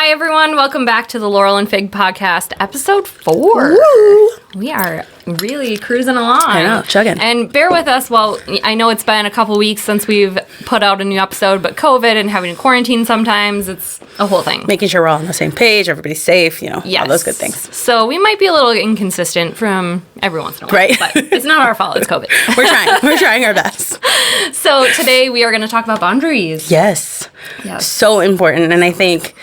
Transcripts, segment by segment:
Hi, everyone. Welcome back to the Laurel and Fig podcast, episode 4. Woo! We are really cruising along. I know, chugging. And bear with us. Well, I know it's been a couple weeks since we've put out a new episode, but COVID and having to quarantine sometimes, it's a whole thing. Making sure we're all on the same page, everybody's safe, all those good things. So we might be a little inconsistent from every once in a while. Right. But it's not our fault. It's COVID. We're trying. We're trying our best. So today we are going to talk about boundaries. Yes. So important. And I think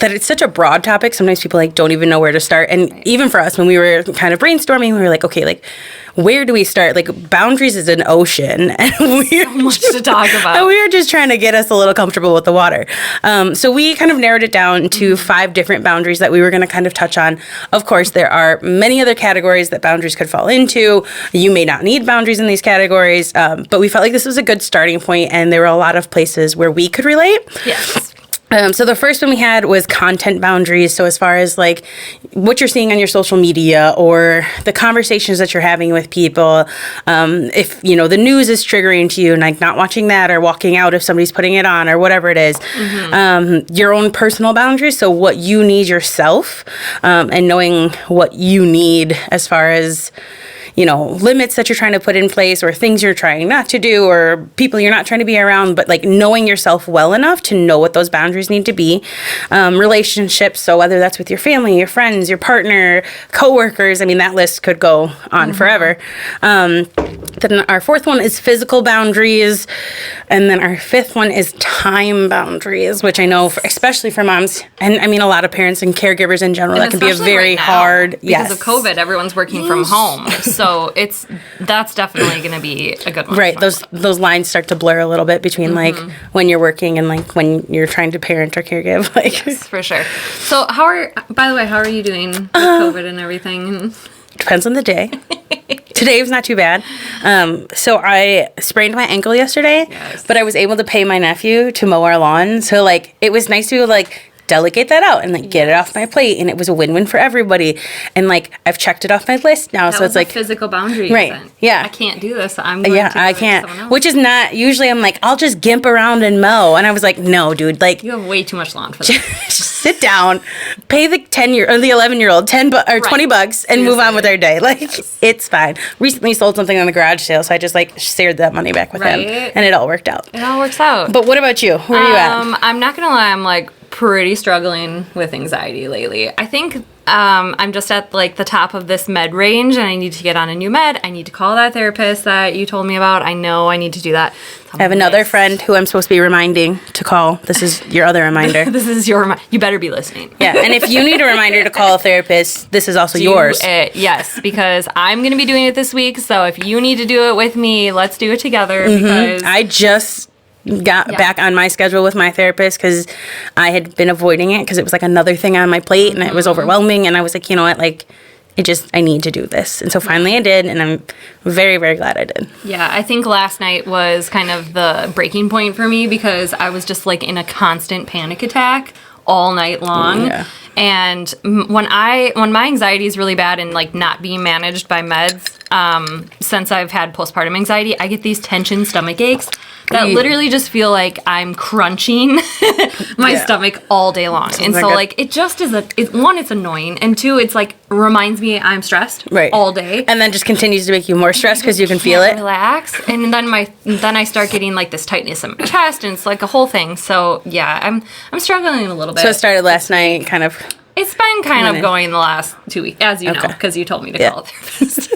that it's such a broad topic. Sometimes people don't even know where to start. And even for us, when we were kind of brainstorming, we were like, okay, where do we start? Boundaries is an ocean. And so much to talk about. And we were just trying to get us a little comfortable with the water. So we kind of narrowed it down to 5 different boundaries that we were going to kind of touch on. Of course, there are many other categories that boundaries could fall into. You may not need boundaries in these categories, but we felt like this was a good starting point, and there were a lot of places where we could relate. Yes. So the first one we had was content boundaries. So as far as what you're seeing on your social media or the conversations that you're having with people, if the news is triggering to you and not watching that or walking out if somebody's putting it on or whatever it is, your own personal boundaries. So what you need yourself, and knowing what you need as far as limits that you're trying to put in place or things you're trying not to do or people you're not trying to be around, but knowing yourself well enough to know what those boundaries need to be. Relationships, so whether that's with your family, your friends, your partner, coworkers, that list could go on forever. Then our 4th one is physical boundaries. And then our 5th one is time boundaries, which I know, especially for moms, and a lot of parents and caregivers in general, that can be a very hard, because of COVID, everyone's working from home. So that's definitely going to be a good one. Right. Those lines start to blur a little bit between when you're working and when you're trying to parent or caregive. Yes, for sure. So by the way, how are you doing with COVID and everything? Depends on the day. Today was not too bad. So I sprained my ankle yesterday, but I was able to pay my nephew to mow our lawn. So it was nice to delegate that out and get it off my plate, and it was a win-win for everybody. And I've checked it off my list now. That so it's a physical boundary. Right. Yeah. I can't do this. I'm going to I can't. Which is not usually. I'm I'll just gimp around and mow, and I was no, dude. You have way too much lawn for that. Just sit down, pay the 10-year or the 11-year-old $20 and move on with our day. It's fine. Recently sold something on the garage sale, so I just shared that money back with him, and it all worked out. It all works out. But what about you? Where are you at? I'm not gonna lie. I'm pretty struggling with anxiety lately. I think I'm just at the top of this med range, and I need to get on a new med. I need to call that therapist that you told me about. I know I need to do that. I have another friend who I'm supposed to be reminding to call. This is your other reminder. This is your reminder. You better be listening. Yeah, and if you need a reminder to call a therapist, this is also yours. Yes, because I'm going to be doing it this week. So if you need to do it with me, let's do it together. Because I just got back on my schedule with my therapist because I had been avoiding it because it was another thing on my plate and it was overwhelming, and I was you know what, I need to do this. And so finally I did, and I'm very, very glad I did. Yeah, I think last night was kind of the breaking point for me because I was just in a constant panic attack all night long. Yeah. And when my anxiety is really bad and not being managed by meds, since I've had postpartum anxiety, I get these tension stomach aches that literally just feel like I'm crunching my stomach all day long. And so it just is one, it's annoying, and 2, it's reminds me I'm stressed all day. And then just continues to make you more stressed because you can feel it. Relax. And then I start getting this tightness in my chest, and it's a whole thing. So yeah, I'm struggling a little bit. So it started last night, kind of. It's been kind of going the last 2 weeks, as you know, because you told me to call a therapist.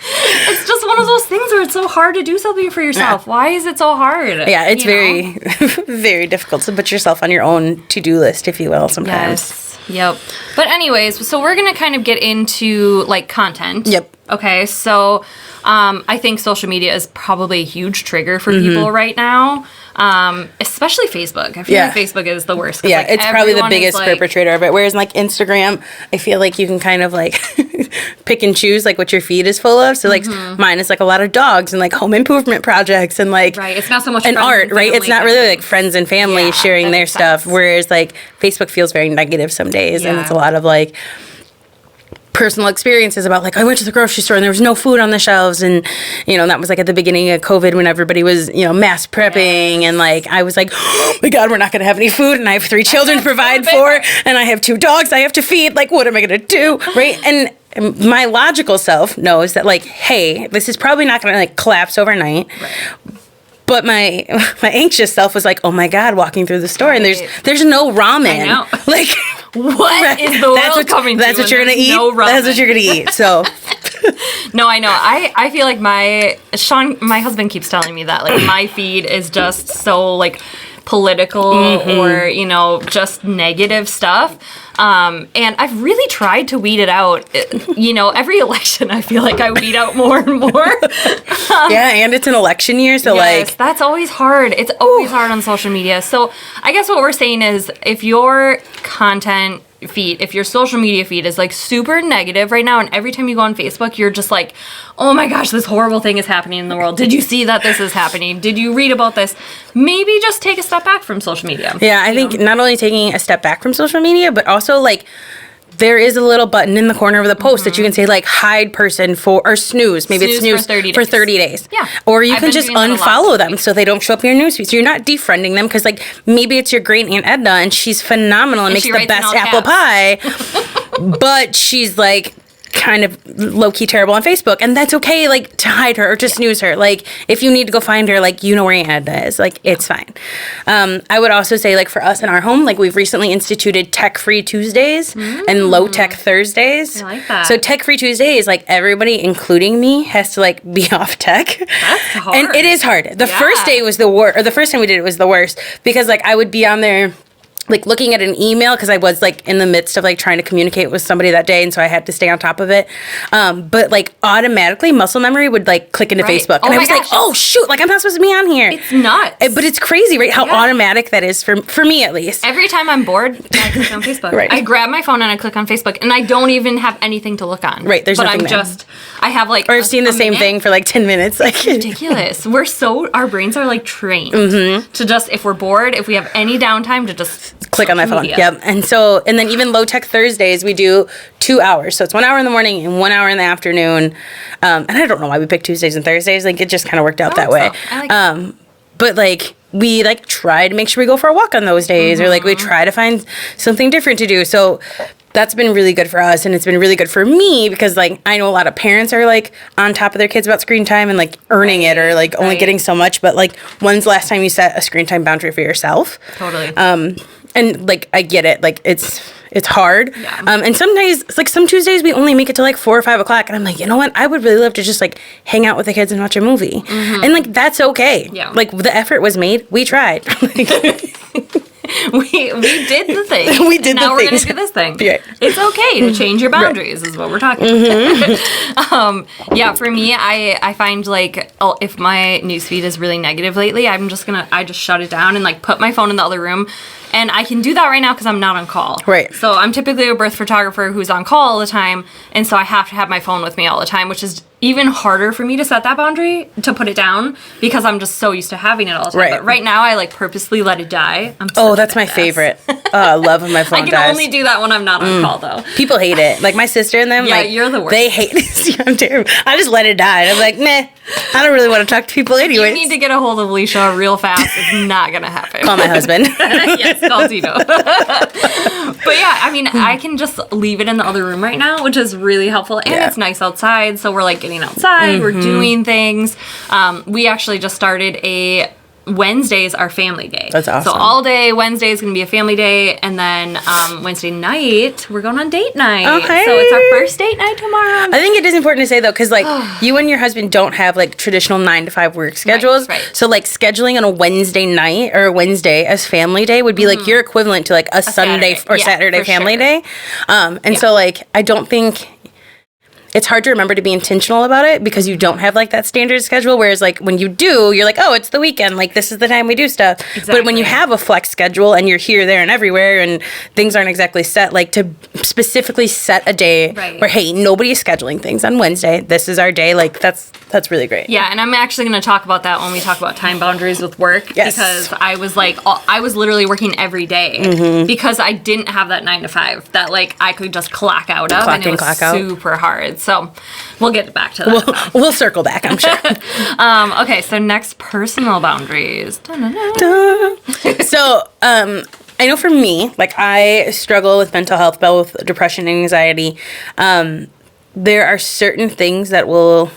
It's just one of those things where it's so hard to do something for yourself. Yeah. Why is it so hard? Yeah, it's very, very difficult to put yourself on your own to-do list, if you will, sometimes. Yes. Yep. But anyways, so we're going to kind of get into content. Yep. Okay, so I think social media is probably a huge trigger for people right now. Especially Facebook. I feel like Facebook is the worst. Yeah, it's probably the biggest perpetrator of it. Whereas Instagram, I feel like you can kind of pick and choose what your feed is full of. So mine is a lot of dogs and home improvement projects and right. It's not so much and art, right? It's not really friends and family sharing their stuff. Whereas Facebook feels very negative some days, and it's a lot of personal experiences about like, I went to the grocery store and there was no food on the shelves. And, that was like at the beginning of COVID when everybody was, mass prepping. And like, I was like, oh my God, we're not going to have any food. And I have 3 children to provide for. And I have 2 dogs I have to feed. Like, what am I going to do? Right. And my logical self knows that like, hey, this is probably not going to like collapse overnight. Right. But my anxious self was like, oh my God, walking through the store and there's no ramen. I know. Like, what is the world coming to? That's what you're gonna eat. No ramen. That's what you're gonna eat. So, no, I know. I feel like my husband keeps telling me that like my feed is just so like political or just negative stuff. And I've really tried to weed it out. Every election, I feel like I weed out more and more. And it's an election year, so yes, that's always hard. It's always hard on social media. So I guess what we're saying is if your content feed, if your social media feed is like super negative right now, and every time you go on Facebook, you're just like, oh my gosh, this horrible thing is happening in the world. Did you see that this is happening? Did you read about this? Maybe just take a step back from social media. Yeah, I think not only taking a step back from social media, but also like there is a little button in the corner of the post that you can say like hide person or snooze. Maybe it's snooze for 30 days. Yeah. Or you can just unfollow them so they don't show up in your newsfeed. So you're not defriending them because like maybe it's your great aunt Edna and she's phenomenal and makes the best apple pie. But she's like kind of low-key terrible on Facebook, and that's okay, like, to hide her or to snooze her. Like, if you need to go find her, like, you know where Aunt Edna is. Like, it's fine. I would also say, like, for us in our home, like, we've recently instituted tech-free Tuesdays and low-tech Thursdays. I like that. So tech-free Tuesdays, like, everybody, including me, has to, like, be off tech. That's hard. And it is hard. The first day was the worst, or the first time we did it was the worst, because, like, I would be on there like looking at an email because I was like in the midst of like trying to communicate with somebody that day, and so I had to stay on top of it. But like automatically muscle memory would like click into Facebook, and I was like, oh shoot, like I'm not supposed to be on here. It's nuts. But it's crazy, right? How automatic that is for me at least. Every time I'm bored, I click on Facebook. Right. I grab my phone and I click on Facebook, and I don't even have anything to look on. Right. There's nothing there. I have like or I've seen the same thing for like 10 minutes. Like it's ridiculous. Our brains are like trained to just, if we're bored, if we have any downtime, to just click on my phone. Media. Yep. And then even low tech Thursdays, we do 2 hours. So it's 1 hour in the morning and 1 hour in the afternoon. And I don't know why we picked Tuesdays and Thursdays. Like it just kind of worked out that way. But like we like try to make sure we go for a walk on those days, or like we try to find something different to do. So that's been really good for us, and it's been really good for me because like I know a lot of parents are like on top of their kids about screen time and like earning it or like only getting so much. But like when's the last time you set a screen time boundary for yourself? Totally. And like I get it, like it's hard. Yeah. And some days, like some Tuesdays, we only make it to like 4 or 5 o'clock, and I'm like, you know what? I would really love to just like hang out with the kids and watch a movie, and like that's okay. Yeah. Like the effort was made. We tried. We did the thing. We did now the we're things. gonna do this thing. Yeah. It's okay to change your boundaries, is what we're talking about. Yeah, for me, I find like if my newsfeed is really negative lately, I just shut it down and like put my phone in the other room. And I can do that right now because I'm not on call. Right. So I'm typically a birth photographer who's on call all the time, and so I have to have my phone with me all the time, which is even harder for me to set that boundary, to put it down, because I'm just so used to having it all the time. Right. But right now, I like purposely let it die. That's my favorite. I love when my phone dies. I can only do that when I'm not on call, though. People hate it. Like my sister and them. Yeah, like, you're the worst. They hate it. I'm terrible. I just let it die. I'm like, nah. I don't really want to talk to people anyway. You need to get a hold of Alesha real fast. It's not gonna happen. Call my husband. Yes, call Tito. But yeah, I mean, I can just leave it in the other room right now, which is really helpful. And it's nice outside, so we're like getting outside. We're doing things. We actually just started Wednesday's our family day. That's awesome. So all day Wednesday is going to be a family day, and then Wednesday night we're going on date night. Okay. So it's our first date night tomorrow. I think it is important to say though, because like you and your husband don't have like traditional 9 to 5 work schedules. Right. So like scheduling on a Wednesday night or a Wednesday as family day would be like your equivalent to like a Sunday or Saturday family day. So like I don't think it's hard to remember to be intentional about it because you don't have like that standard schedule. Whereas like when you do, you're like, oh, it's the weekend. Like this is the time we do stuff. Exactly. But when you have a flex schedule and you're here, there, and everywhere and things aren't exactly set, like to specifically set a day where, hey, nobody's scheduling things on Wednesday. This is our day. Like that's really great. Yeah. And I'm actually going to talk about that when we talk about time boundaries with work. Yes. Because I was literally working every day because I didn't have that 9 to 5 that like I could just clock out of. And it was super hard. So we'll get back to that. We'll circle back, I'm sure. Okay, so next, personal boundaries. So, I know for me, like I struggle with mental health, both depression and anxiety. There are certain things that will,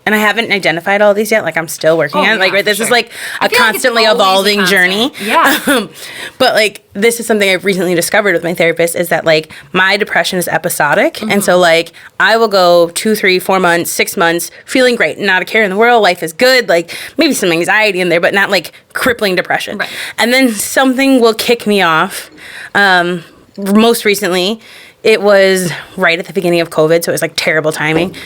and I haven't identified all these yet. Like I'm still working on it. Like, right, this is like a constantly evolving journey. Yeah. But like, this is something I've recently discovered with my therapist is that like my depression is episodic. And so like I will go 2, 3, 4 months, 6 months feeling great, not a care in the world. Life is good. Like maybe some anxiety in there, but not like crippling depression. Right. And then something will kick me off. Most recently, it was right at the beginning of COVID. So it was like terrible timing.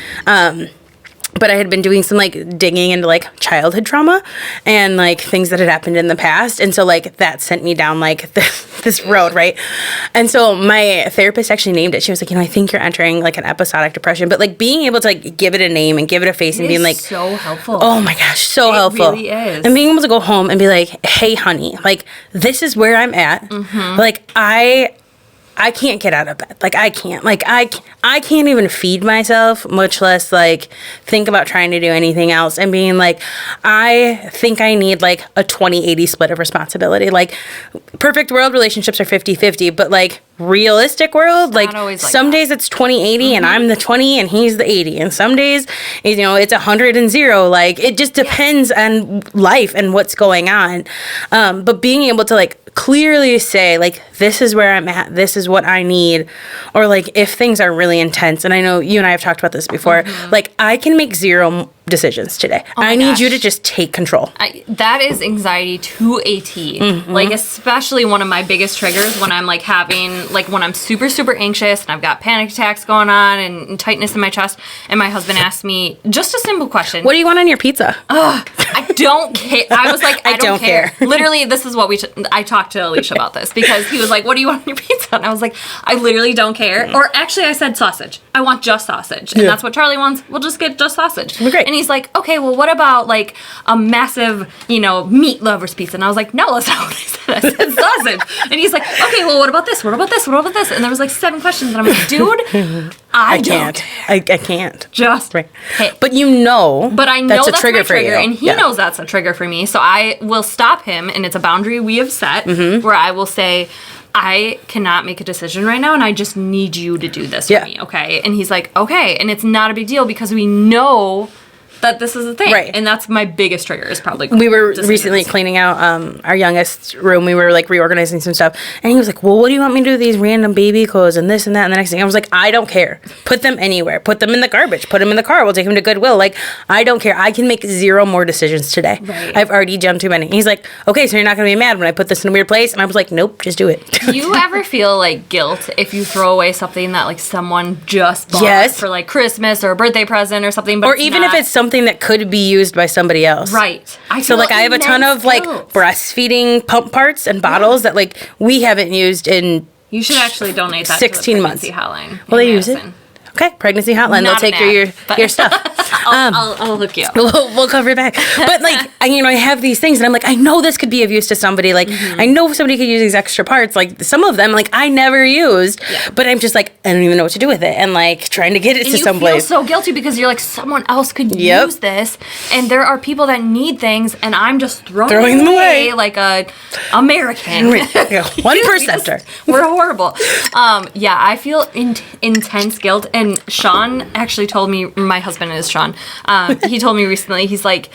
But I had been doing some like digging into like childhood trauma and like things that had happened in the past. And so like that sent me down like this road, right? And so my therapist actually named it. She was like, I think you're entering like an episodic depression. But like being able to like give it a name and give it a face and being like, so helpful. Oh my gosh, so helpful. It really is. And being able to go home and be like, hey, honey, like this is where I'm at. Like I can't get out of bed. Like, I can't. Like, I can't even feed myself, much less, like, think about trying to do anything else. And being like, I think I need, like, a 20-80 split of responsibility. Like, perfect world relationships are 50-50, but, like, realistic world, like some days it's 20-80 and I'm the 20 and he's the 80. And some days, it's 100 and 0. Like, it just depends on life and what's going on. But being able to, like, clearly say, like, this is where I'm at, this is what I need, or like if things are really intense, and I know you and I have talked about this before, like I can make 0 decisions today. I need you to just take control. That is anxiety to a T. Like especially one of my biggest triggers when I'm like having, like when I'm super, super anxious and I've got panic attacks going on and tightness in my chest, and my husband asked me just a simple question. What do you want on your pizza? I don't care. I was like, I don't care. Literally, this is what I talked to Alesha about this because he was like, what do you want on your pizza? And I was like, I literally don't care. Or actually I said sausage. I want just sausage. And that's what Charlie wants. We'll just get just sausage. Great. And he's like, okay, well, what about like a massive, meat lover's pizza? And I was like, no, that's not what I said. I said sausage. And he's like, okay, well, what about this? What about this? What about this? And there was like 7 questions. And I'm like, dude, I can't. I can't. Just right. But you know, but I know that's trigger my trigger, for you. And he knows that's a trigger for me. So I will stop him, and it's a boundary we have set where I will say, I cannot make a decision right now, and I just need you to do this for me, okay? And he's like, okay. And it's not a big deal because we know that this is a thing. Right. And that's my biggest trigger is probably we were recently cleaning out our youngest room. We were like reorganizing some stuff. And he was like, well, what do you want me to do with these random baby clothes and this and that and the next thing? I was like, I don't care. Put them anywhere. Put them in the garbage. Put them in the car. We'll take them to Goodwill. Like, I don't care. I can make 0 more decisions today. Right. I've already done too many. He's like, okay, so you're not going to be mad when I put this in a weird place? And I was like, nope, just do it. Do you ever feel like guilt if you throw away something that like someone just bought for like Christmas or a birthday present or something? But or even if it's something that could be used by somebody else. Right. I have a ton of like breastfeeding pump parts and bottles that like we haven't used in You should actually donate that 16 to the months. pregnancy hotline. Will they use it? Okay, pregnancy hotline. They'll take your stuff. I'll hook you up. We'll cover it back. But like, I have these things, and I'm like, I know this could be of use to somebody. Like, I know somebody could use these extra parts. Like some of them, like I never used, but I'm just like, I don't even know what to do with it, and like trying to get it to someplace. You feel so guilty because you're like, someone else could use this, and there are people that need things, and I'm just throwing them away like a American. 1%er. We're horrible. I feel intense guilt. And Sean actually told me, my husband is Sean, he told me recently, he's like,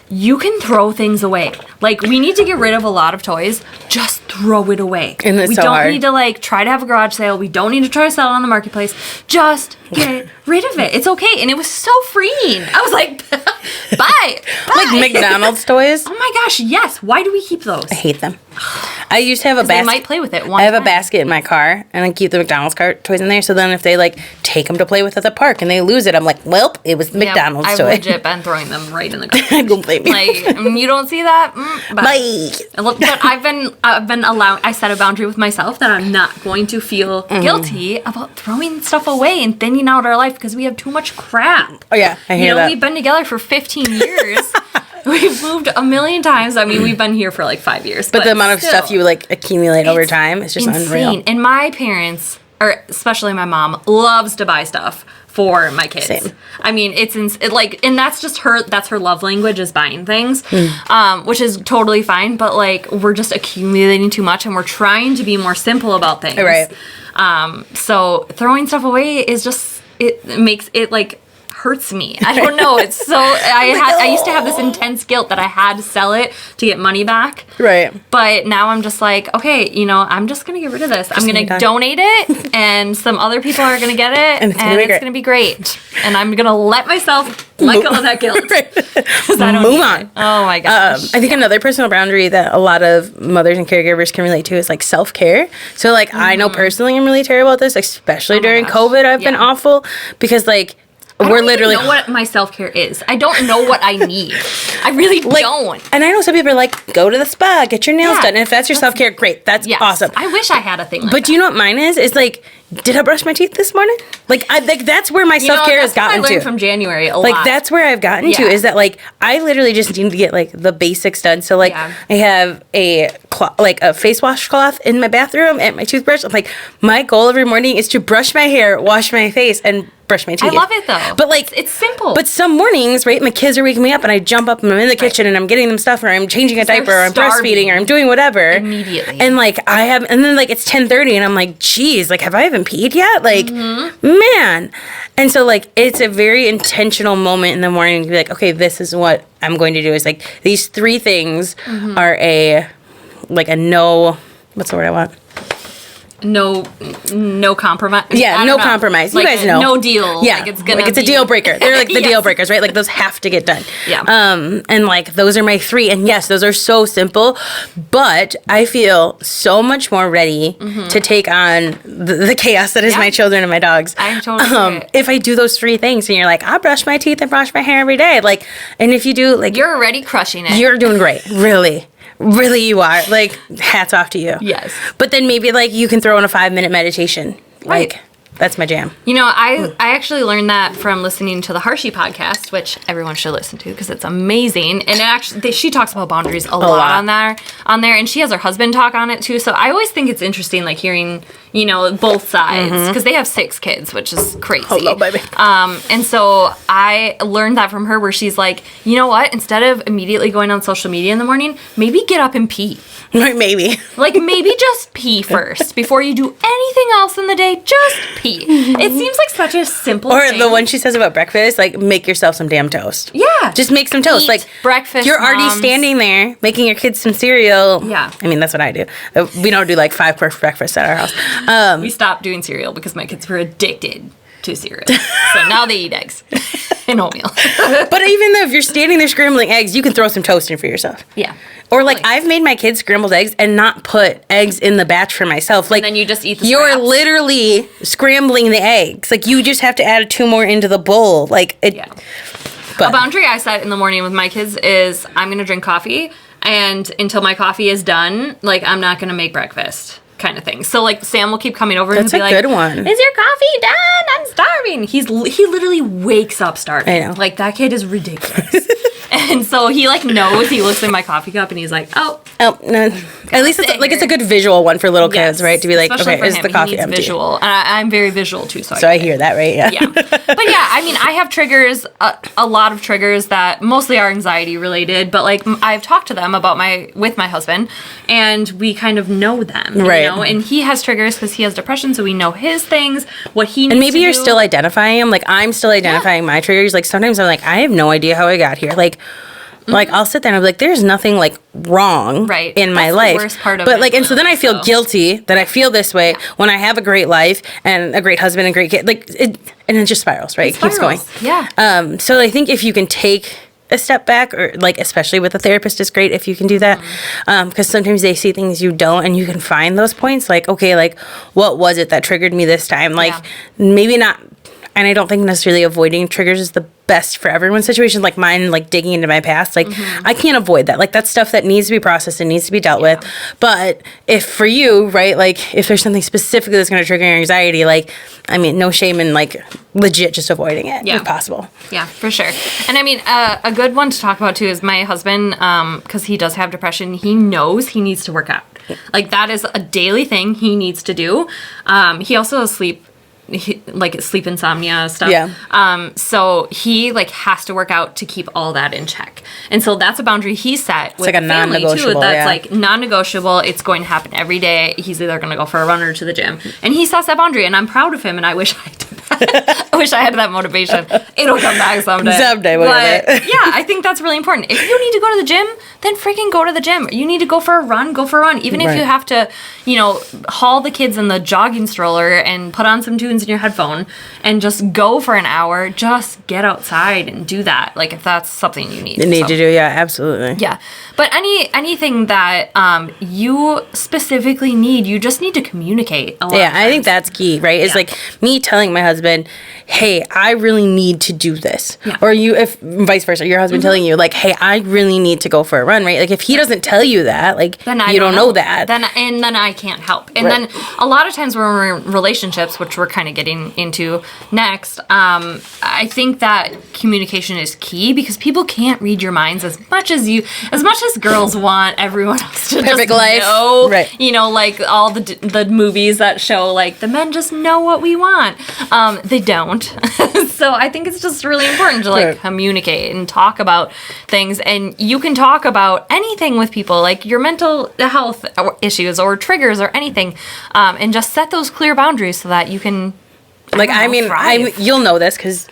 you can throw things away. Like, we need to get rid of a lot of toys. Just throw it away. And it's we so don't hard. need to, like, try to have a garage sale. We don't need to try to sell it on the marketplace. Just get rid of it. It's okay. And it was so freeing. I was like, bye. Like McDonald's toys? Oh, my gosh, yes. Why do we keep those? I hate them. I used to have a basket. They might play with it one I have a time. basket in my car, and I keep the McDonald's cart toys in there. So then if they like take them to play with at the park and they lose it, I'm like, well, it was the McDonald's I've toy. legit been throwing them right in the garbage. I don't blame you. Like, you don't see that? Bye. But I've been allowing. I set a boundary with myself that I'm not going to feel guilty about throwing stuff away and thinning out our life because we have too much crap. Oh yeah, I hear that. We've been together for 15 years. We've moved a million times. I mean, we've been here for like 5 years. But the amount of stuff you like accumulate over time is just unreal. And my parents, or especially my mom, loves to buy stuff for my kids. Same. I mean, and that's just her. That's her love language, is buying things, which is totally fine. But like, we're just accumulating too much, and we're trying to be more simple about things. Right. So throwing stuff away is just makes it like. Hurts me. I don't know. It's so I used to have this intense guilt that I had to sell it to get money back. Right. But now I'm just like, okay, I'm just gonna get rid of this. I'm gonna donate it, and some other people are gonna get it, and it's gonna be great. And I'm gonna let myself let go of that guilt. Move on. Oh my gosh. I think another personal boundary that a lot of mothers and caregivers can relate to is like self-care. So like I know personally I'm really terrible at this, especially during COVID. I've been awful because like we're literally know what my self-care is. I don't know what I need. I really don't. And I know some people are like, go to the spa, get your nails done. And if that's your self-care, great. That's awesome. I wish I had a thing like But do you know what mine is? It's like, did I brush my teeth this morning? Like that's where my self-care has gotten I learned to. From January a like lot. that's where I've gotten to is that like I literally just need to get like the basics done. So like I have a face wash cloth in my bathroom and my toothbrush. I'm like, my goal every morning is to brush my hair, wash my face, and brush my teeth. I love it though. But like it's simple. But some mornings, right, my kids are waking me up and I jump up and I'm in the kitchen and I'm getting them stuff or I'm changing a diaper or I'm breastfeeding or I'm doing whatever. Immediately. And like and then like it's 10:30 and I'm like, geez, like have I even peed yet? Like, man. And so like it's a very intentional moment in the morning to be like, okay, this is what I'm going to do. Is like these 3 things are a no, what's the word I want? No compromise. Yeah, no compromise. You guys know. No deal. Yeah, like it's gonna. Like it's a deal breaker. They're like the deal breakers, right? Like those have to get done. Yeah. And like those are my 3. And yes, those are so simple, but I feel so much more ready to take on the chaos that is my children and my dogs. I totally agree. If I do those 3 things, and you're like, I brush my teeth and brush my hair every day, like, and if you do, like, you're already crushing it. You're doing great, really. Really, you are. Like, hats off to you. Yes. But then maybe, like, you can throw in a 5-minute meditation. Right. Like, that's my jam. I actually learned that from listening to the Hershey podcast, which everyone should listen to because it's amazing. And it actually, she talks about boundaries a lot on there, and she has her husband talk on it too. So I always think it's interesting, like hearing, both sides because they have 6 kids, which is crazy. Hello, baby. And so I learned that from her, where she's like, you know what? Instead of immediately going on social media in the morning, maybe get up and pee. Right, maybe. Like, maybe just pee first before you do anything else in the day. Just pee. It seems like such a simple thing. Or the one she says about breakfast, like, make yourself some damn toast. Yeah. Just make some toast. Eat like, breakfast, you're already standing there making your kids some cereal. Yeah. I mean, that's what I do. We don't do, like, 5 per breakfast at our house. We stopped doing cereal because my kids were addicted to cereal. So now they eat eggs and oatmeal. But even though if you're standing there scrambling eggs, you can throw some toast in for yourself. Yeah. Or like I've made my kids scrambled eggs and not put eggs in the batch for myself. Like and then you just eat the You're scraps. literally scrambling the eggs. Like you just have to add 2 more into the bowl. Like it. Yeah. But. A boundary I set in the morning with my kids is I'm going to drink coffee, and until my coffee is done, like I'm not going to make breakfast. Kind of thing. So like Sam will keep coming over and be like, "That's a good one. Is your coffee done? I'm starving." He literally wakes up starving. I know. Like that kid is ridiculous. And so he like knows. He looks at my coffee cup and he's like, "Oh, no." At least it's a good visual one for little kids, right? To be like, especially okay, is him. the coffee He needs empty? Visual, and I'm very visual too. So I hear that, right? Yeah. Yeah. But yeah, I mean, I have triggers, a lot of triggers that mostly are anxiety related, but like I've talked to them about with my husband, and we kind of know them, right? And he has triggers because he has depression, so we know his things, what he needs and maybe to you're do. still identifying them. Like I'm still identifying my triggers. Like sometimes I'm like, I have no idea how I got here. Like I'll sit there and I'll be like, there's nothing like wrong in my life. The worst part of but it, like, and so then I feel guilty that I feel this way when I have a great life and a great husband and great kid. Like it, and it just spirals, right? It keeps going. Yeah. So I think if you can take a step back, or like especially with a therapist is great if you can do that, because sometimes they see things you don't, and you can find those points like, okay, like what was it that triggered me this time, like maybe not. And I don't think necessarily avoiding triggers is the best for everyone's situation. Like mine, like digging into my past, like I can't avoid that. Like that's stuff that needs to be processed and needs to be dealt with. But if for you, right, like if there's something specifically that's going to trigger your anxiety, like, I mean, no shame in like legit just avoiding it if possible. Yeah, for sure. And I mean, a good one to talk about too is my husband, because he does have depression. He knows he needs to work out. Like that is a daily thing he needs to do. He also has sleep insomnia stuff. Yeah. So he like has to work out to keep all that in check. And so that's a boundary he set with like a family non-negotiable, too. That's like non-negotiable. It's going to happen every day. He's either going to go for a run or to the gym. And he sets that boundary, and I'm proud of him, and I wish I did that. I wish I had that motivation. It'll come back someday. But yeah, I think that's really important. If you need to go to the gym, then freaking go to the gym. You need to go for a run, go for a run. Even if you have to, haul the kids in the jogging stroller and put on some tunes in your headphone and just go for an hour, just get outside and do that. Like if that's something you need. You need to do, yeah, absolutely. Yeah. But anything that you specifically need, you just need to communicate a lot. Yeah, I think that's key, right? It's like me telling my husband, hey, I really need to do this. Yeah. Or if vice versa, your husband telling you like, hey, I really need to go for a run, right? Like if he doesn't tell you that, like then you don't know that. Then I can't help. And then a lot of times when we're in relationships, which we're kind of getting into next, I think that communication is key because people can't read your minds as much as girls want everyone else to perfect just life. Know, right. Like all the movies that show like the men just know what we want. They don't. So I think it's just really important to like communicate and talk about things, and you can talk about anything with people, like your mental health issues or triggers or anything, and just set those clear boundaries so that you can. You'll know this because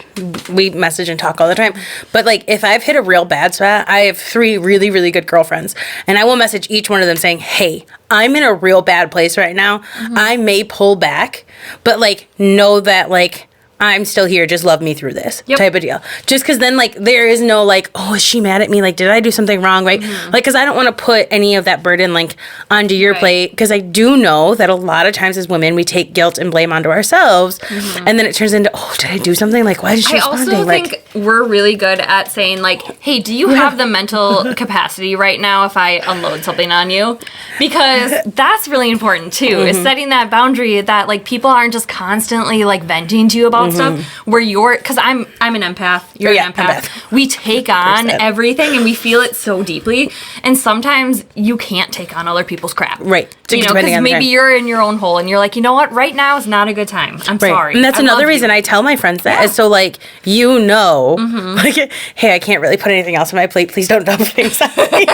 we message and talk all the time. But like, if I've hit a real bad spot, I have 3 really, really good girlfriends, and I will message each one of them saying, "Hey, I'm in a real bad place right now. I may pull back, but like, know that like." I'm still here, just love me through this type of deal. Just because then, like, there is no, like, oh, is she mad at me? Like, did I do something wrong, right? Like, because I don't want to put any of that burden, like, onto your plate. Because I do know that a lot of times as women, we take guilt and blame onto ourselves. And then it turns into, oh, did I do something? Like, why did she respond? I also think we're really good at saying, like, hey, do you have the mental capacity right now if I unload something on you? Because that's really important, too, is setting that boundary that, like, people aren't just constantly, like, venting to you about stuff where because I'm an empath, you're an empath. We take on everything and we feel it so deeply, and sometimes you can't take on other people's crap, right? Because maybe you're in your own hole and you're like, you know what, right now is not a good time, I'm sorry. And that's another reason I tell my friends that is so like, like, hey, I can't really put anything else on my plate, please don't dump things on me.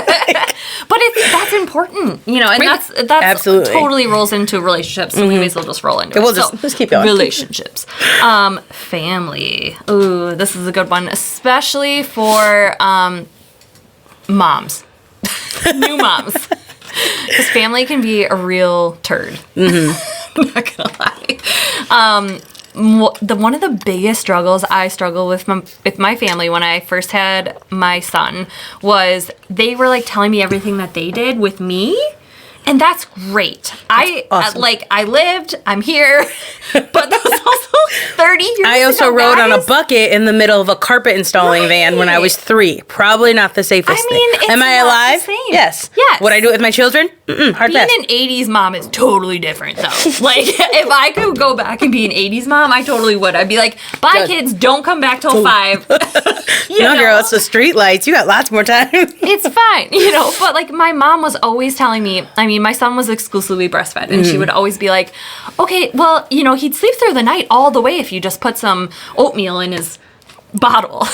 But that's important, and that's absolutely totally rolls into relationships, so we may as well just roll into it. We'll just keep going. Relationships. Family. Ooh, this is a good one, especially for moms. New moms. Because family can be a real turd. I'm not gonna lie. One of the biggest struggles I struggled with my family when I first had my son was they were like telling me everything that they did with me. And that's great. Awesome. I lived, I'm here, but that was also 30 years ago, I also rode on a bucket in the middle of a carpet installing van when I was 3. Probably not the safest thing. Am I alive? The same. Yes. Would I do it with my children? Hard pass. Being an 80s mom is totally different, though. Like, if I could go back and be an 80s mom, I totally would. I'd be like, bye, kids, don't come back till 5. No, girl, it's the street lights. You got lots more time. It's fine, but like my mom was always telling me, my son was exclusively breastfed, and she would always be like, okay, well, he'd sleep through the night all the way if you just put some oatmeal in his bottle.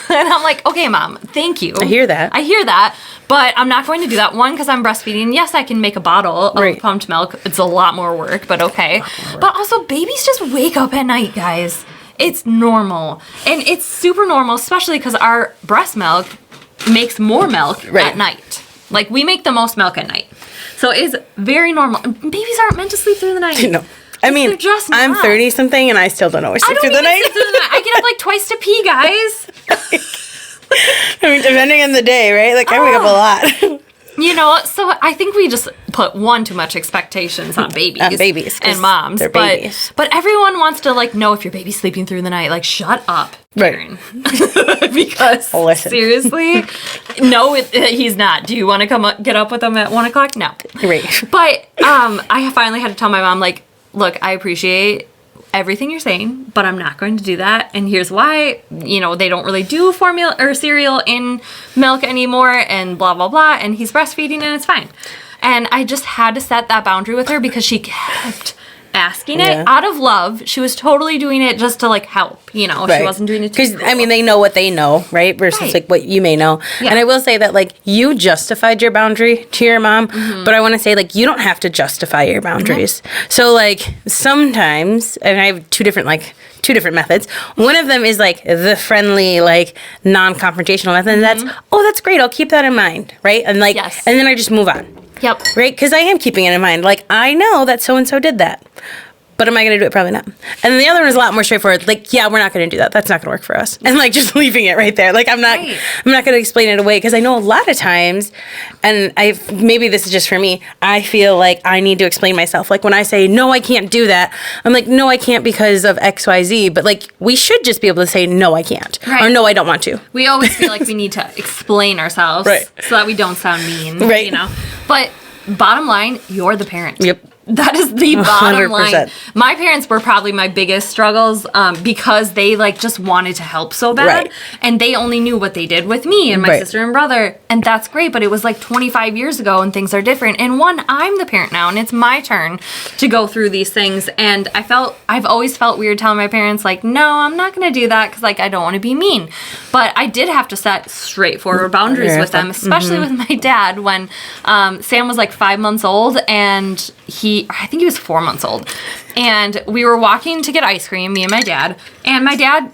And I'm like, okay, Mom, thank you. I hear that. But I'm not going to do that. One, because I'm breastfeeding. Yes, I can make a bottle of pumped milk. It's a lot more work, but okay. But also, babies just wake up at night, guys. It's normal. And it's super normal, especially because our breast milk makes more milk at night. Like, we make the most milk at night. So it's very normal. Babies aren't meant to sleep through the night. No. I'm 30-something, and I still don't always sleep through the night. Sleep through the night. I get up like twice to pee, guys. I mean, depending on the day, right? Like, I wake up a lot. You know, so I think we just put one too much expectations on babies, and moms. They're babies. But everyone wants to like know if your baby's sleeping through the night. Like, shut up, Karen. Right. Because seriously, no, he's not. Do you want to get up with him at 1 o'clock? No. Right. But I finally had to tell my mom, like, look, I appreciate everything you're saying, but I'm not going to do that. And here's why. You know, they don't really do formula or cereal in milk anymore, and blah, blah, blah. And he's breastfeeding, and it's fine. And I just had to set that boundary with her because she kept asking it out of love. She was totally doing it just to like help, you know. Right. She wasn't doing it because I mean, they know what they know, right? Versus like what you may know. Yeah. And I will say that like you justified your boundary to your mom, but I want to say like you don't have to justify your boundaries. So like sometimes, and I have two different methods. One of them is like the friendly, like non-confrontational method. And that's great. I'll keep that in mind, right? And like, and then I just move on. Yep. Right? Because I am keeping it in mind. Like, I know that so-and-so did that. But am I going to do it? Probably not. And then the other one is a lot more straightforward. Like, yeah, we're not going to do that. That's not going to work for us. And like just leaving it right there. Like, I'm not going to explain it away because I know a lot of times, and maybe this is just for me, I feel like I need to explain myself. Like when I say, no, I can't do that, I'm like, no, I can't because of X, Y, Z. But like, we should just be able to say, no, I can't. Right. Or no, I don't want to. We always feel like we need to explain ourselves so that we don't sound mean, you know? But bottom line, you're the parent. Yep. That is the bottom 100%. line. My parents were probably my biggest struggles because they like just wanted to help so bad. Right. And they only knew what they did with me and my sister and brother. And that's great. But it was like 25 years ago and things are different. And I'm the parent now and it's my turn to go through these things. And I've always felt weird telling my parents like, no, I'm not going to do that because like I don't want to be mean. But I did have to set straightforward boundaries with them, especially with my dad when Sam was like 5 months old and I think he was 4 months old. And we were walking to get ice cream, me and my dad. And my dad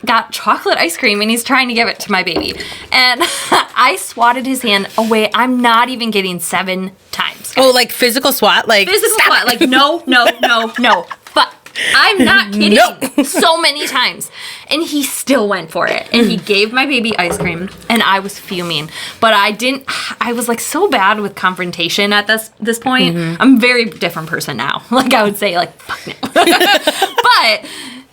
got chocolate ice cream and he's trying to give it to my baby. And I swatted his hand away. I'm not even kidding, 7 times. Oh, like physical swat? Like physical swat. Like no. But I'm not kidding. So many times. And he still went for it. And he gave my baby ice cream. And I was fuming. But I was like so bad with confrontation at this point. I'm a very different person now. Like I would say like, fuck no. But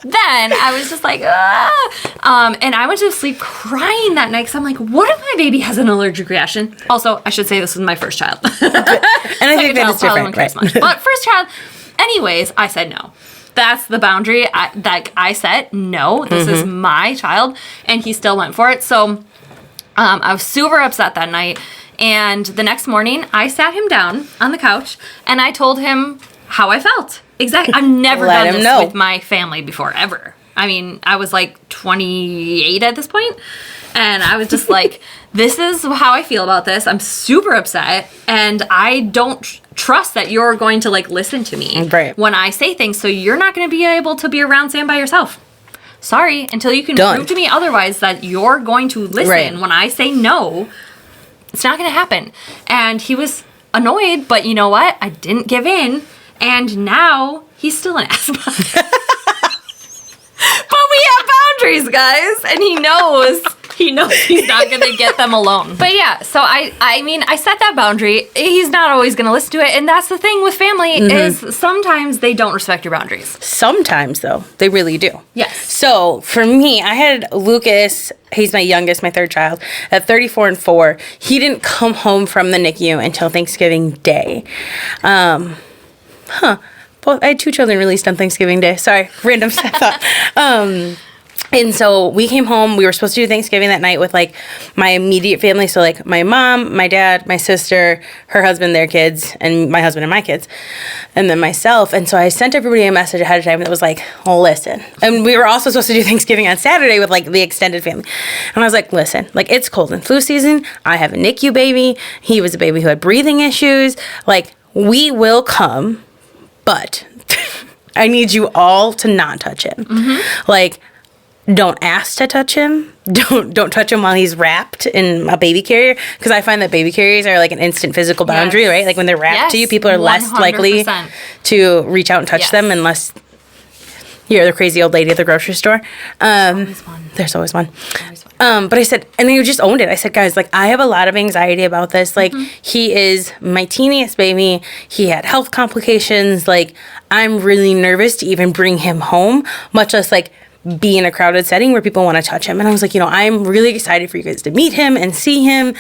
then I was just like, and I went to sleep crying that night because I'm like, what if my baby has an allergic reaction? Also, I should say this was my first child. And I think that is different. Right. But first child, anyways, I said no. That's the boundary that I set. No, this is my child. And he still went for it. So I was super upset that night. And the next morning, I sat him down on the couch and I told him how I felt. Exactly. I've never done this with my family before, ever. I mean, I was like 28 at this point, and I was just like, this is how I feel about this. I'm super upset, and I don't trust that you're going to like listen to me when I say things, so you're not going to be able to be around Sam by yourself. Sorry, until you can prove to me otherwise that you're going to listen when I say no, it's not going to happen. And he was annoyed, but you know what? I didn't give in, and now he's still an ass. But we have boundaries, guys, and he knows he's not going to get them alone. But yeah, so I mean, I set that boundary. He's not always going to listen to it, and that's the thing with family is sometimes they don't respect your boundaries. Sometimes, though, they really do. Yes. So for me, I had Lucas. He's my youngest, my third child, at 34 and 4. He didn't come home from the NICU until Thanksgiving Day. Well, I had 2 children released on Thanksgiving Day. Sorry, random thought. And so we came home. We were supposed to do Thanksgiving that night with, like, my immediate family. So, like, my mom, my dad, my sister, her husband, their kids, and my husband and my kids, and then myself. And so I sent everybody a message ahead of time that was like, oh, listen. And we were also supposed to do Thanksgiving on Saturday with, like, the extended family. And I was like, listen, like, it's cold and flu season. I have a NICU baby. He was a baby who had breathing issues. Like, we will come, but I need you all to not touch him. Like, don't ask to touch him. Don't touch him while he's wrapped in a baby carrier, because I find that baby carriers are like an instant physical boundary, right? Like when they're wrapped to you, people are 100%. Less likely to reach out and touch them unless you're the crazy old lady at the grocery store. There's always one. But I said, and they just owned it. I said, guys, like, I have a lot of anxiety about this. Like, he is my teeniest baby. He had health complications. Like, I'm really nervous to even bring him home, much less, like, be in a crowded setting where people want to touch him. And I was like, I'm really excited for you guys to meet him and see him,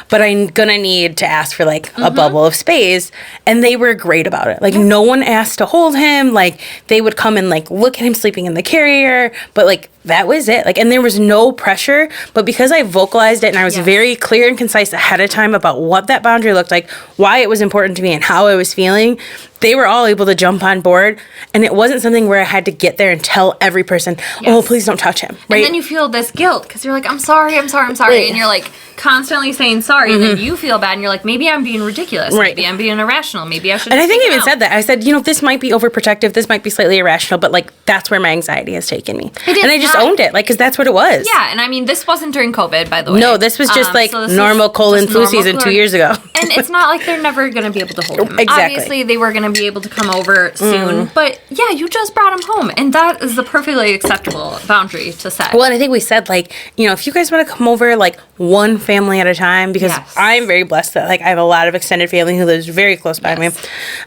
but I'm gonna need to ask for like a bubble of space. And they were great about it. Like no one asked to hold him. Like they would come and like look at him sleeping in the carrier, but like that was it. Like, and there was no pressure, but because I vocalized it and I was very clear and concise ahead of time about what that boundary looked like, why it was important to me and how I was feeling, they were all able to jump on board. And it wasn't something where I had to get there and tell every person, oh, please don't touch him. Right? And then you feel this guilt because you're like, I'm sorry. Right. And you're like constantly saying sorry. And then you feel bad and you're like, maybe I'm being ridiculous. Right. Maybe I'm being irrational. Maybe I should. And I think I even said that. I said, this might be overprotective. This might be slightly irrational, but like that's where my anxiety has taken me. And I just owned it, like, because that's what it was. Yeah. And I mean, this wasn't during COVID, by the way. No, this was just like normal cold and flu season 2 years ago. And it's not like they're never going to be able to hold him. Exactly. Obviously, they were going to be able to come over soon. But yeah, you just brought him home. And that is the perfectly acceptable boundary to set. Well, and I think we said, like, if you guys want to come over, like, one family at a time, because I'm very blessed that, like, I have a lot of extended family who lives very close by me.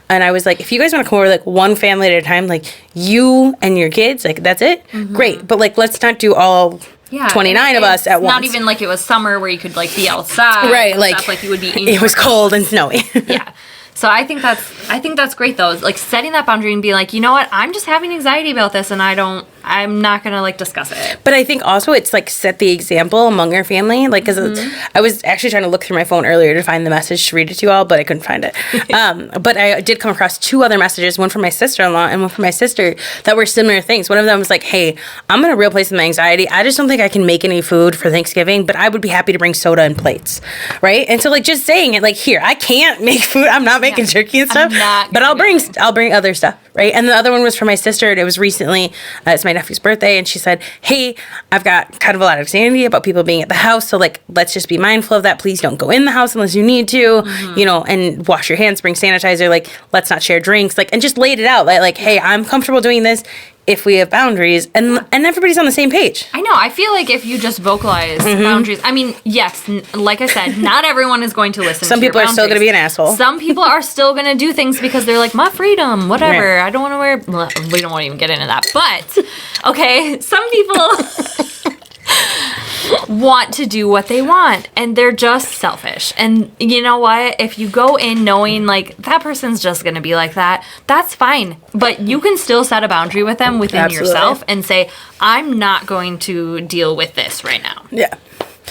And I was like, if you guys want to come over, like, one family at a time, like, you and your kids, like, that's it? Great. But, like, let's not do all 29 of us at once. Not even like it was summer where you could, like, be outside. Right. Like, stuff, like you would be it was cold and snowy. Yeah. So I think that's great though. Like setting that boundary and being like, you know what, I'm just having anxiety about this and I'm not gonna like discuss it. But I think also it's like set the example among our family. Like, cause I was actually trying to look through my phone earlier to find the message to read it to you all, but I couldn't find it. But I did come across 2 other messages, one from my sister-in-law and one from my sister, that were similar things. One of them was like, hey, I'm in a real place with my anxiety. I just don't think I can make any food for Thanksgiving, but I would be happy to bring soda and plates. Right. And so like just saying it, like, here, I can't make food. I'm not making turkey and stuff, but I'll bring other stuff. Right. And the other one was for my sister, and it was recently, it's my nephew's birthday, and she said, hey, I've got kind of a lot of anxiety about people being at the house, so like let's just be mindful of that. Please don't go in the house unless you need to, and wash your hands, bring sanitizer, like let's not share drinks, like, and just laid it out like, hey, I'm comfortable doing this if we have boundaries, and everybody's on the same page. I know. I feel like if you just vocalize boundaries, I mean, yes, like I said, not everyone is going to listen. Some to people your are still going to be an asshole. Some people are still going to do things because they're like, my freedom, whatever. Right. I don't want to wear. We don't want to even get into that. But okay, some people want to do what they want, and they're just selfish. And you know what? If you go in knowing like that person's just going to be like that, that's fine. But you can still set a boundary with them within yourself and say, I'm not going to deal with this right now. Yeah.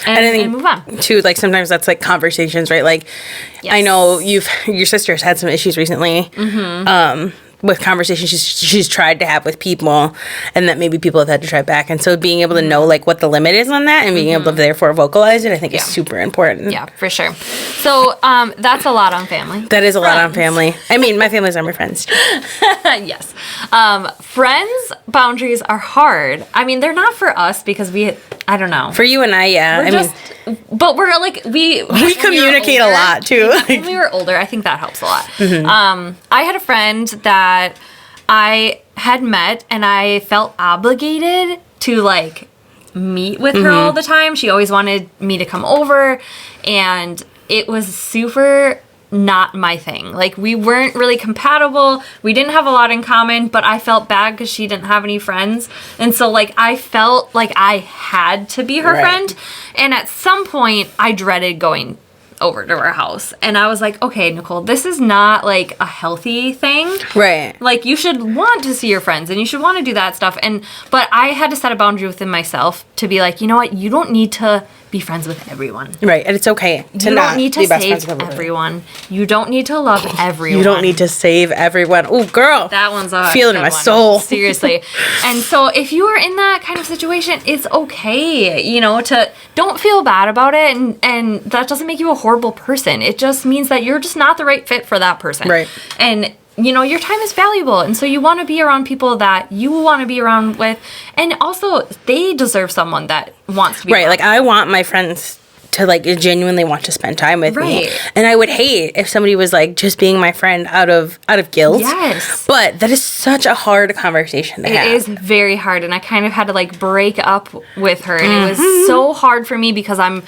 And I think, move on. Too, like sometimes that's like conversations, right? Like, I know your sister's had some issues recently. With conversations she's tried to have with people, and that maybe people have had to try back. And so being able to know like what the limit is on that and being able to therefore vocalize it, I think is super important. Yeah, for sure. So that's a lot on family. That is a lot on family. I mean, my families are my friends. Yes. Friends boundaries are hard. I mean, they're not for us because I don't know. For you and I, yeah. But we're like, we communicate a lot too. When we were older, I think that helps a lot. I had a friend that I had met, and I felt obligated to like meet with her all the time. She always wanted me to come over, and it was super not my thing. Like, we weren't really compatible. We didn't have a lot in common, but I felt bad because she didn't have any friends. And so, like, I felt like I had to be her friend. And at some point, I dreaded going over to her house. And I was like, okay, Nicole, this is not, like, a healthy thing. Right. Like, you should want to see your friends, and you should want to do that stuff. But I had to set a boundary within myself to be like, you know what? You don't need to be friends with everyone. Right. And it's okay to you not don't need to be best save friends with everyone. You don't need to love everyone. You don't need to save everyone. Oh, girl. That one's a feel it in my soul. Seriously. And so if you are in that kind of situation, it's okay, to don't feel bad about it, and that doesn't make you a horrible person. It just means that you're just not the right fit for that person. Right. And your time is valuable, and so you want to be around people that you want to be around with, and also they deserve someone that wants to be right. around. Like, I want my friends to like genuinely want to spend time with me. Right. And I would hate if somebody was like just being my friend out of guilt. Yes. But that is such a hard conversation to have. It is very hard, and I kind of had to like break up with her, and it was so hard for me because I'm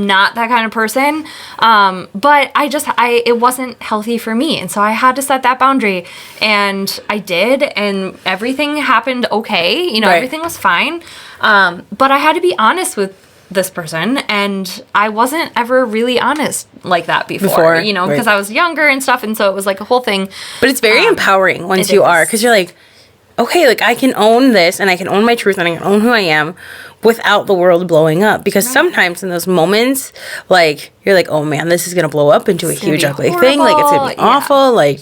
not that kind of person. But it wasn't healthy for me, and so I had to set that boundary, and I did, and everything happened okay. You know, Right. everything was fine. But I had to be honest with this person, and I wasn't ever really honest like that before, you know, because right. I was younger and stuff, and so it was like a whole thing. But it's very empowering once it you is. are, because you're like, okay, like I can own this, and I can own my truth, and I can own who I am without the world blowing up. Because sometimes in those moments, like, you're like, oh man, this is going to blow up into a huge ugly thing. Like, it's going to be awful. Like,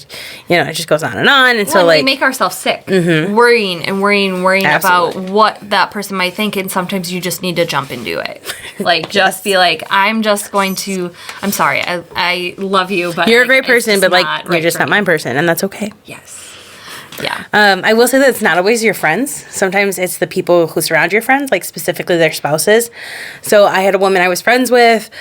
you know, it just goes on. And so, like, we make ourselves sick, worrying Absolutely. about what that person might think, and sometimes you just need to jump and do it. Like, just be like, I'm sorry, I love you, but you're a like, great person, but like, right you're just for not me. my person, and that's okay. Yes. Yeah. I will say that it's not always your friends. Sometimes it's the people who surround your friends, like specifically their spouses. So I had a woman I was friends with.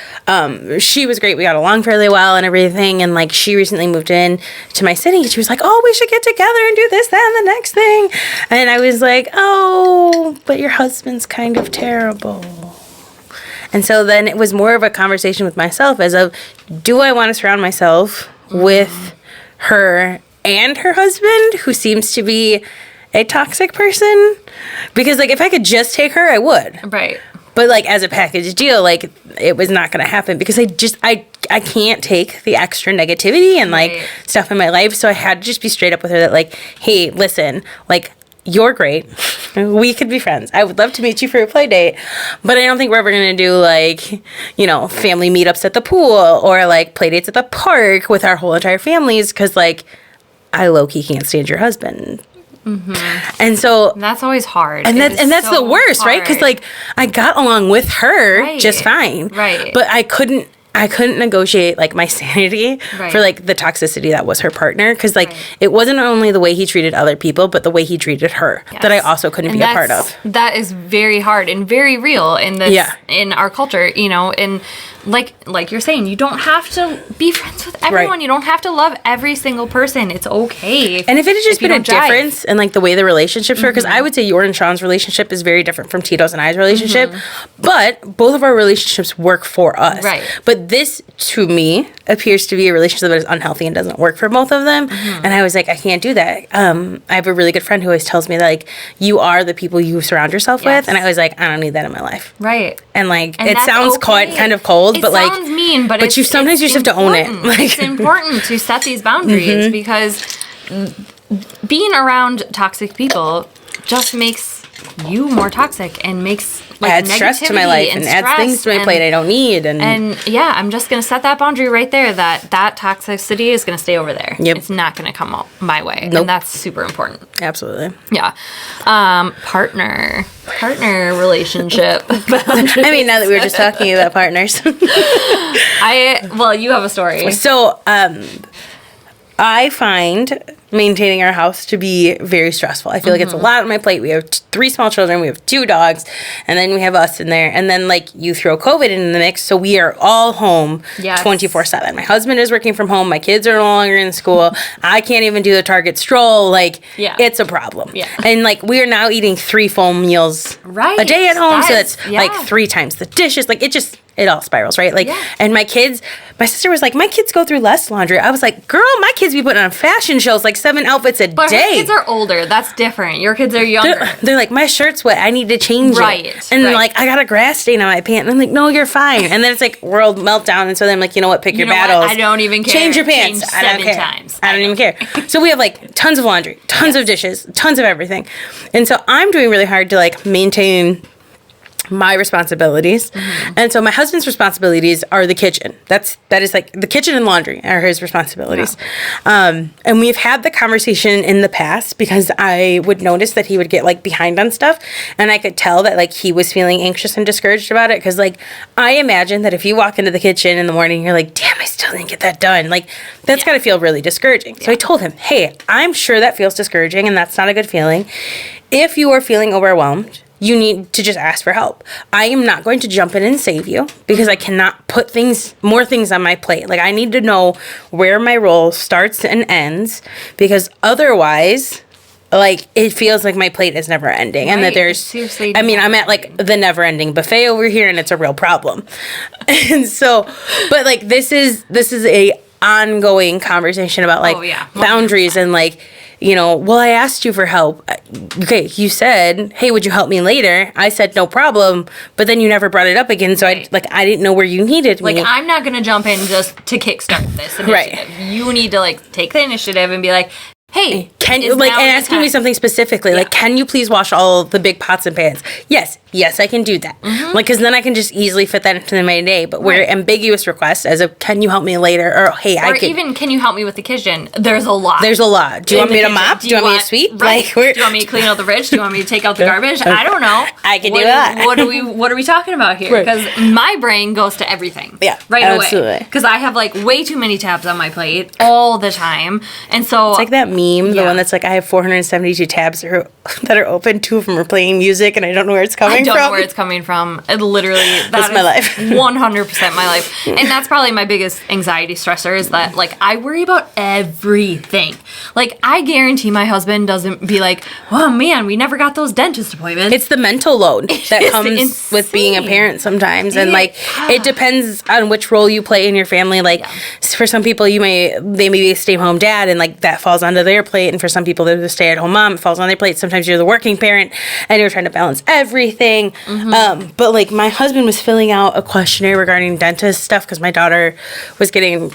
She was great. We got along fairly well and everything. And like she recently moved in to my city. She was like, oh, we should get together and do this, that, and the next thing. And I was like, oh, but your husband's kind of terrible. And so then it was more of a conversation with myself as of, do I want to surround myself with her and her husband, who seems to be a toxic person? Because, like, if I could just take her, I would. Right. But, like, as a package deal, like, it was not going to happen because I can't take the extra negativity and, like, Right. stuff in my life. So I had to just be straight up with her that, like, hey, listen, like, you're great. We could be friends. I would love to meet you for a play date, but I don't think we're ever going to do, like, you know, family meetups at the pool or, like, play dates at the park with our whole entire families because, like, I low-key can't stand your husband. And so That's always hard. and that's the worst, right? Because like I got along with her just fine, Right. But I couldn't negotiate like my sanity for like the toxicity that was her partner, because like it wasn't only the way he treated other people, but the way he treated her that I also couldn't be a part of. That is very hard and very real in this in our culture, you know, and like you're saying, you don't have to be friends with everyone. Right. You don't have to love every single person. It's okay. And if it had just been a you don't jive. difference in like the way the relationships were, because I would say your and Sean's relationship is very different from Tito's and I's relationship, but both of our relationships work for us. Right. But this, to me, appears to be a relationship that is unhealthy and doesn't work for both of them. And I was like, I can't do that. I have a really good friend who always tells me that, like, you are the people you surround yourself with. And I was like, I don't need that in my life. Right. And like, And it that's sounds okay. kind of cold, but like, sounds mean, but you sometimes you just have to own it. Like, it's important to set these boundaries because being around toxic people just makes you more toxic and makes like adds stress to my life and adds things to my plate I don't need. And yeah, I'm just gonna set that boundary right there. That toxicity is gonna stay over there. Yep. It's not gonna come up my way, Nope. and that's super important. Absolutely. Yeah. Partner relationship. I mean, now that we were just talking about partners. Well, you have a story. So, I find maintaining our house to be very stressful. I feel like it's a lot on my plate. We have 3 small children, we have 2 dogs, and then we have us in there. And then, like, you throw COVID in the mix, so we are all home 24/7. My husband is working from home. My kids are no longer in school. I can't even do the Target stroll. Like, it's a problem. Yeah. And, like, we are now eating 3 full meals a day at home, so that's, like, 3 times the dishes. Like, it all spirals, right? Like, and my sister was like, my kids go through less laundry. I was like, girl, my kids be putting on fashion shows, like 7 outfits a day. But her kids are older. That's different. Your kids are younger. They're like, my shirt's wet. I need to change it. And like, I got a grass stain on my pants. And I'm like, no, you're fine. And then it's like world meltdown. And so then I'm like, you know what? Pick your battles. I don't even care. Change your pants. I don't care. I don't even care. So we have like tons of laundry, tons of dishes, tons of everything. And so I'm doing really hard to like maintain my responsibilities. And so my husband's responsibilities are the kitchen. That is like the kitchen and laundry are his responsibilities. And we've had the conversation in the past because I would notice that he would get like behind on stuff, and I could tell that like he was feeling anxious and discouraged about it, because like I imagine that if you walk into the kitchen in the morning, you're like, damn, I still didn't get that done. Like that's got to feel really discouraging. So I told him, hey, I'm sure that feels discouraging and that's not a good feeling. If you are feeling overwhelmed, you need to just ask for help. I am not going to jump in and save you because I cannot put more things on my plate. Like, I need to know where my role starts and ends, because otherwise, like, it feels like my plate is never ending. Right. And that there's, seriously, I mean, I'm at like the never ending buffet over here, and it's a real problem. And so, but like, this is a ongoing conversation about like boundaries and like, you know, well, I asked you for help. Okay, you said, hey, would you help me later? I said, no problem. But then you never brought it up again. So I didn't know where you needed me. Like, I'm not going to jump in just to kickstart this initiative. Right. You need to like take the initiative and be like, hey, can you, like, and asking me something specifically, like, can you please wash all the big pots and pans? Yes, I can do that. Mm-hmm. Like, because then I can just easily fit that into my day. But where ambiguous requests as a, can you help me later? Or, hey, I can. Or even, can you help me with the kitchen? There's a lot. Do you want me to mop? Do you want me to sweep? Right. Like, do you want me to clean out the fridge? Do you want me to take out the garbage? I don't know. I can do that. What are we talking about here? Because my brain goes to everything. Yeah, right away. Because I have like way too many tabs on my plate all the time. And so it's like that meme, the one that's like, I have 472 tabs that are open. 2 of them are playing music, and I don't know where it's coming from. I don't know where it's coming from. It literally, that's my life. 100% my life. And that's probably my biggest anxiety stressor, is that like I worry about everything. Like, I guarantee my husband doesn't be like, oh man, we never got those dentist appointments. It's the mental load that comes with being a parent sometimes. And like, it depends on which role you play in your family. Like, for some people, they may be a stay-at-home dad, and like that falls onto their plate. And for some people, they're the stay-at-home mom, it falls on their plate. Sometimes you're the working parent and you're trying to balance everything. Mm-hmm. But like, my husband was filling out a questionnaire regarding dentist stuff because my daughter was getting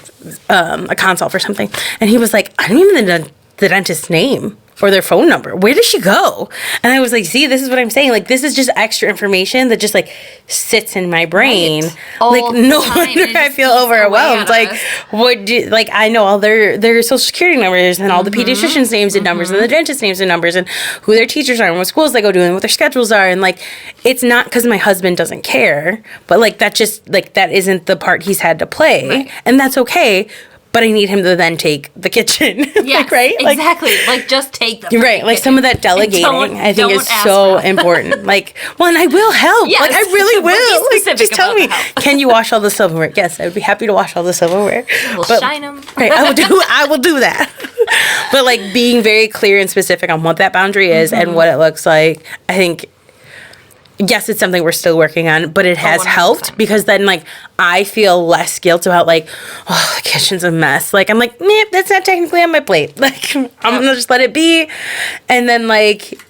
a consult for something, and he was like, I don't even know the dentist's name or their phone number. Where does she go? And I was like, see, this is what I'm saying. Like, this is just extra information that just like sits in my brain. Right. Like, no wonder I feel overwhelmed. Like, I know all their social security numbers and all the pediatricians' names and numbers and the dentist names and numbers and who their teachers are and what schools they go to and what their schedules are. And like, it's not because my husband doesn't care, but like, that just like, that isn't the part he's had to play. Right. And that's okay. But I need him to then take the kitchen. Yeah, like, right? Exactly. Like, just take the right. Like, some of that delegating, I think, is so important. Like, well, and I will help. Yes. Like, I really will. Like, just tell me, can you wash all the silverware? Yes, I would be happy to wash all the silverware. We'll shine them. Right, I will do that. But like, being very clear and specific on what that boundary is and what it looks like, I think. Yes, it's something we're still working on, but it has helped, because then, like, I feel less guilt about, like, oh, the kitchen's a mess. Like, I'm like, meh, that's not technically on my plate. Like, I'm going to just let it be. And then, like,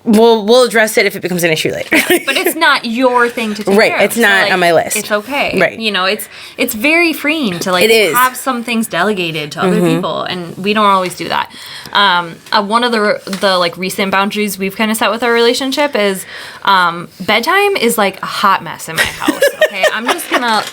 we'll address it if it becomes an issue later. But it's not your thing to take right, care of. It's not on my list. It's okay. Right. You know, it's very freeing to, like, have some things delegated to other people, and we don't always do that. One of the like recent boundaries we've kind of set with our relationship is bedtime is like a hot mess in my house. Okay, I'm just gonna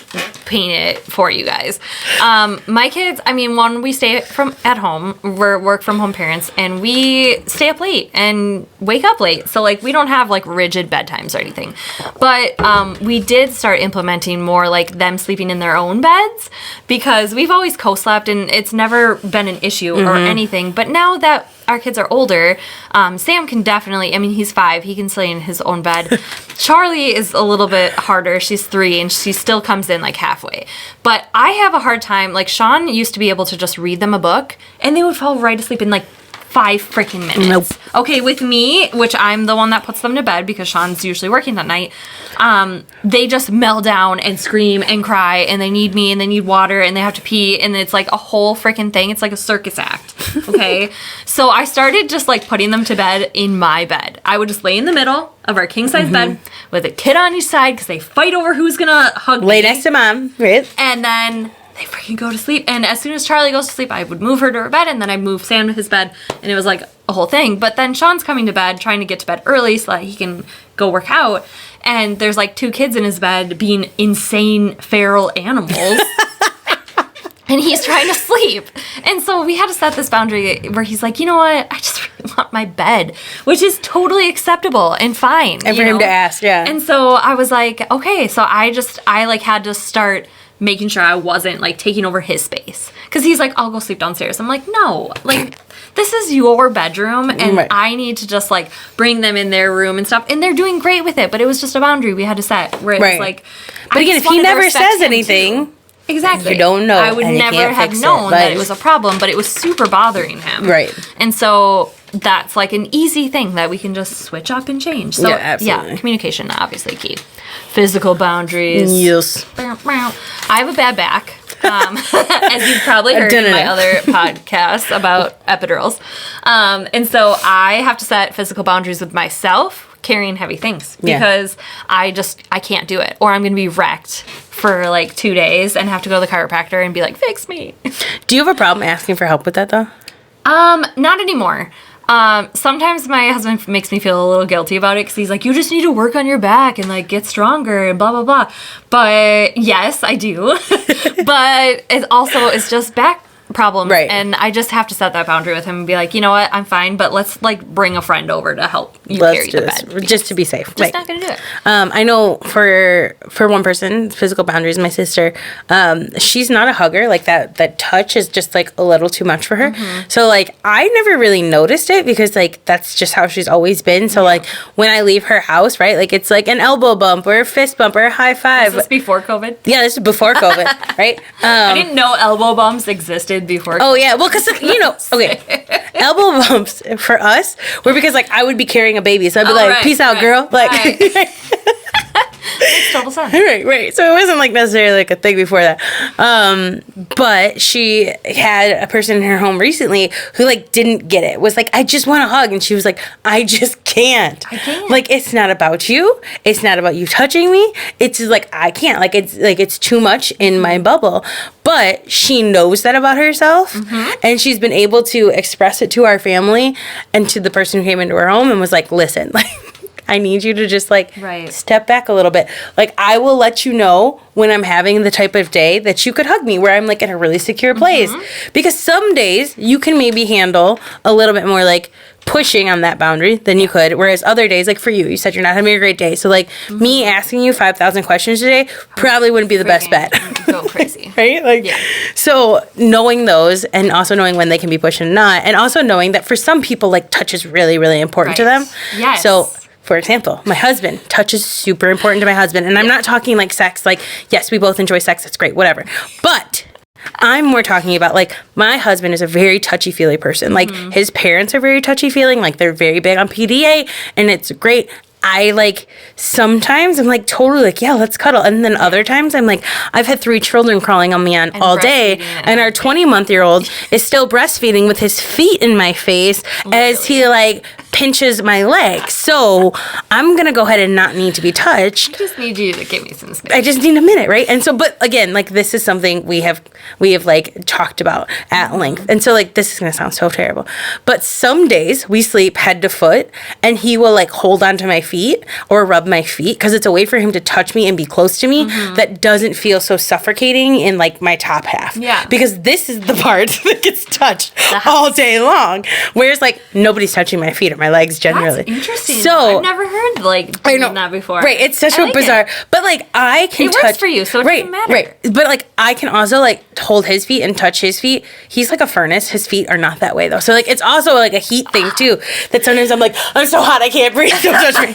paint it for you guys. My kids, I mean, when we stay at home, we're work from home parents, and we stay up late and wake up late. So like, we don't have like rigid bedtimes or anything, but we did start implementing more like them sleeping in their own beds, because we've always co-slept and it's never been an issue or anything. But now that our kids are older, Sam can definitely, I mean, he's 5, he can sleep in his own bed. Charlie is a little bit harder. She's 3 and she still comes in like halfway. But I have a hard time, like Sean used to be able to just read them a book and they would fall right asleep in like 5 freaking minutes. Nope. Okay, with me, which I'm the one that puts them to bed because Sean's usually working that night, they just melt down and scream and cry and they need me and they need water and they have to pee and it's like a whole freaking thing. It's like a circus act. Okay? So I started just like putting them to bed in my bed. I would just lay in the middle of our king size bed with a kid on each side because they fight over who's gonna hug me. Lay next to mom, right? And then they freaking go to sleep. And as soon as Charlie goes to sleep, I would move her to her bed and then I'd move Sam to his bed. And it was like a whole thing. But then Sean's coming to bed, trying to get to bed early so that he can go work out. And there's like 2 kids in his bed being insane feral animals. And he's trying to sleep. And so we had to set this boundary where he's like, you know what? I just really want my bed, which is totally acceptable and fine. And for him to ask, yeah. And so I was like, okay. So I like had to start making sure I wasn't like taking over his space. Because he's like, I'll go sleep downstairs. I'm like, no, like this is your bedroom and I need to just like bring them in their room and stuff. And they're doing great with it, but it was just a boundary we had to set where it was like, but again, if he never says anything, exactly, you don't know. I would never have known that it was a problem, but it was super bothering him. Right. And so that's like an easy thing that we can just switch up and change. So yeah, communication, obviously key. Physical boundaries. Yes. I have a bad back. As you've probably heard in my other podcasts about epidurals. And so I have to set physical boundaries with myself carrying heavy things because I can't do it, or I'm going to be wrecked for like 2 days and have to go to the chiropractor and be like, fix me. Do you have a problem asking for help with that though? Not anymore. Sometimes my husband makes me feel a little guilty about it because he's like, you just need to work on your back and like get stronger and blah, blah, blah. But yes, I do. But it's just back problems. Right. And I just have to set that boundary with him and be like, you know what, I'm fine, but let's like bring a friend over to help you carry the bed. Just to be safe. Just not going to do it. I know for one person, physical boundaries, my sister, she's not a hugger. Like that touch is just like a little too much for her. So like I never really noticed it because like that's just how she's always been. So like when I leave her house, right, like it's like an elbow bump or a fist bump or a high five. Was this before COVID? Yeah, this is before COVID, right? I didn't know elbow bumps existed before. Oh yeah, well, because okay, elbow bumps for us were because like I would be carrying a baby, so I'd be like, "Peace out, girl." Like, makes total sense. Right. So it wasn't like necessarily like a thing before that. But she had a person in her home recently who like didn't get it. Was like, I just want a hug, and she was like, I just can't. I can't. Like it's not about you. It's not about you touching me. It's just like I can't. Like it's too much in my bubble. But she knows that about herself, and she's been able to express it to our family and to the person who came into her home and was like, listen, like. I need you to just like step back a little bit. Like I will let you know when I'm having the type of day that you could hug me where I'm like in a really secure place. Because some days you can maybe handle a little bit more like pushing on that boundary than you could. Whereas other days, like for you said you're not having a great day. So like me asking you 5,000 questions today probably wouldn't be the best bet. Go crazy. Right? Like, so knowing those and also knowing when they can be pushed and not. And also knowing that for some people, like touch is really, really important to them. Yes. So for example, my husband, touch is super important to my husband. And I'm not talking like sex, like, yes, we both enjoy sex, that's great, whatever. But I'm more talking about like my husband is a very touchy-feely person. Like his parents are very touchy-feeling, like they're very big on PDA, and it's great. I like sometimes I'm like totally like, yeah, let's cuddle. And then other times I'm like, I've had 3 children crawling on me all day. And our 20-month-old is still breastfeeding with his feet in my face as he like pinches my leg. So I'm going to go ahead and not need to be touched. I just need you to give me some space. I just need a minute, right? And so, but again, like this is something we have like talked about at length. And so like this is going to sound so terrible. But some days we sleep head to foot and he will like hold on to my feet or rub my feet because it's a way for him to touch me and be close to me that doesn't feel so suffocating in like my top half. Yeah. Because this is the part that gets touched all day long. Whereas like nobody's touching my feet or my legs generally. That's interesting. So I've never heard like that before. Right. It's such a bizarre. But like I can touch. It works for you, so it doesn't matter. Right. But like I can also like hold his feet and touch his feet. He's like a furnace. His feet are not that way though. So like it's also like a heat thing too. That sometimes I'm like, I'm so hot I can't breathe. Don't touch me.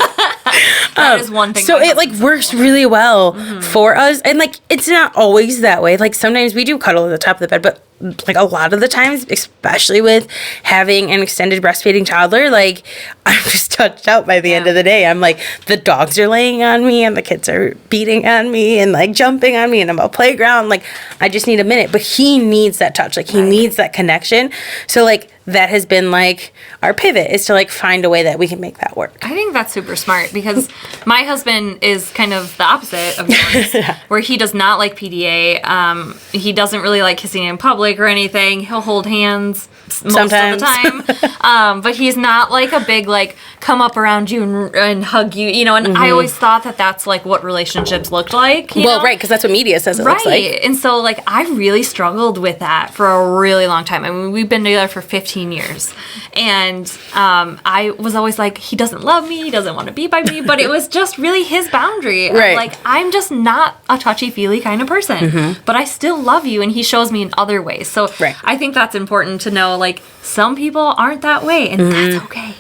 That is one thing. So it like works really well for us. And like it's not always that way. Like sometimes we do cuddle at the top of the bed, but like a lot of the times, especially with having an extended breastfeeding toddler, like I'm just touched out by the end of the day. I'm like, the dogs are laying on me and the kids are beating on me and like jumping on me and I'm on a playground. Like I just need a minute, but he needs that touch. Like he needs that connection. So like that has been like our pivot is to like find a way that we can make that work. I think that's super smart because my husband is kind of the opposite of yours, where he does not like PDA. He doesn't really like kissing in public or anything. He'll hold hands Sometimes. of the time. But he's not like a big, like, come up around you and hug you, you know, and I always thought that that's like what relationships looked like. You know? Right, because that's what media says it looks like. And so, like, I really struggled with that for a really long time. I mean, we've been together for 15 years. And I was always like, he doesn't love me, he doesn't want to be by me, but it was just really his boundary. Right. Like, I'm just not a touchy-feely kind of person, but I still love you, and he shows me in other ways. So I think that's important to know, like, some people aren't that way, and that's okay.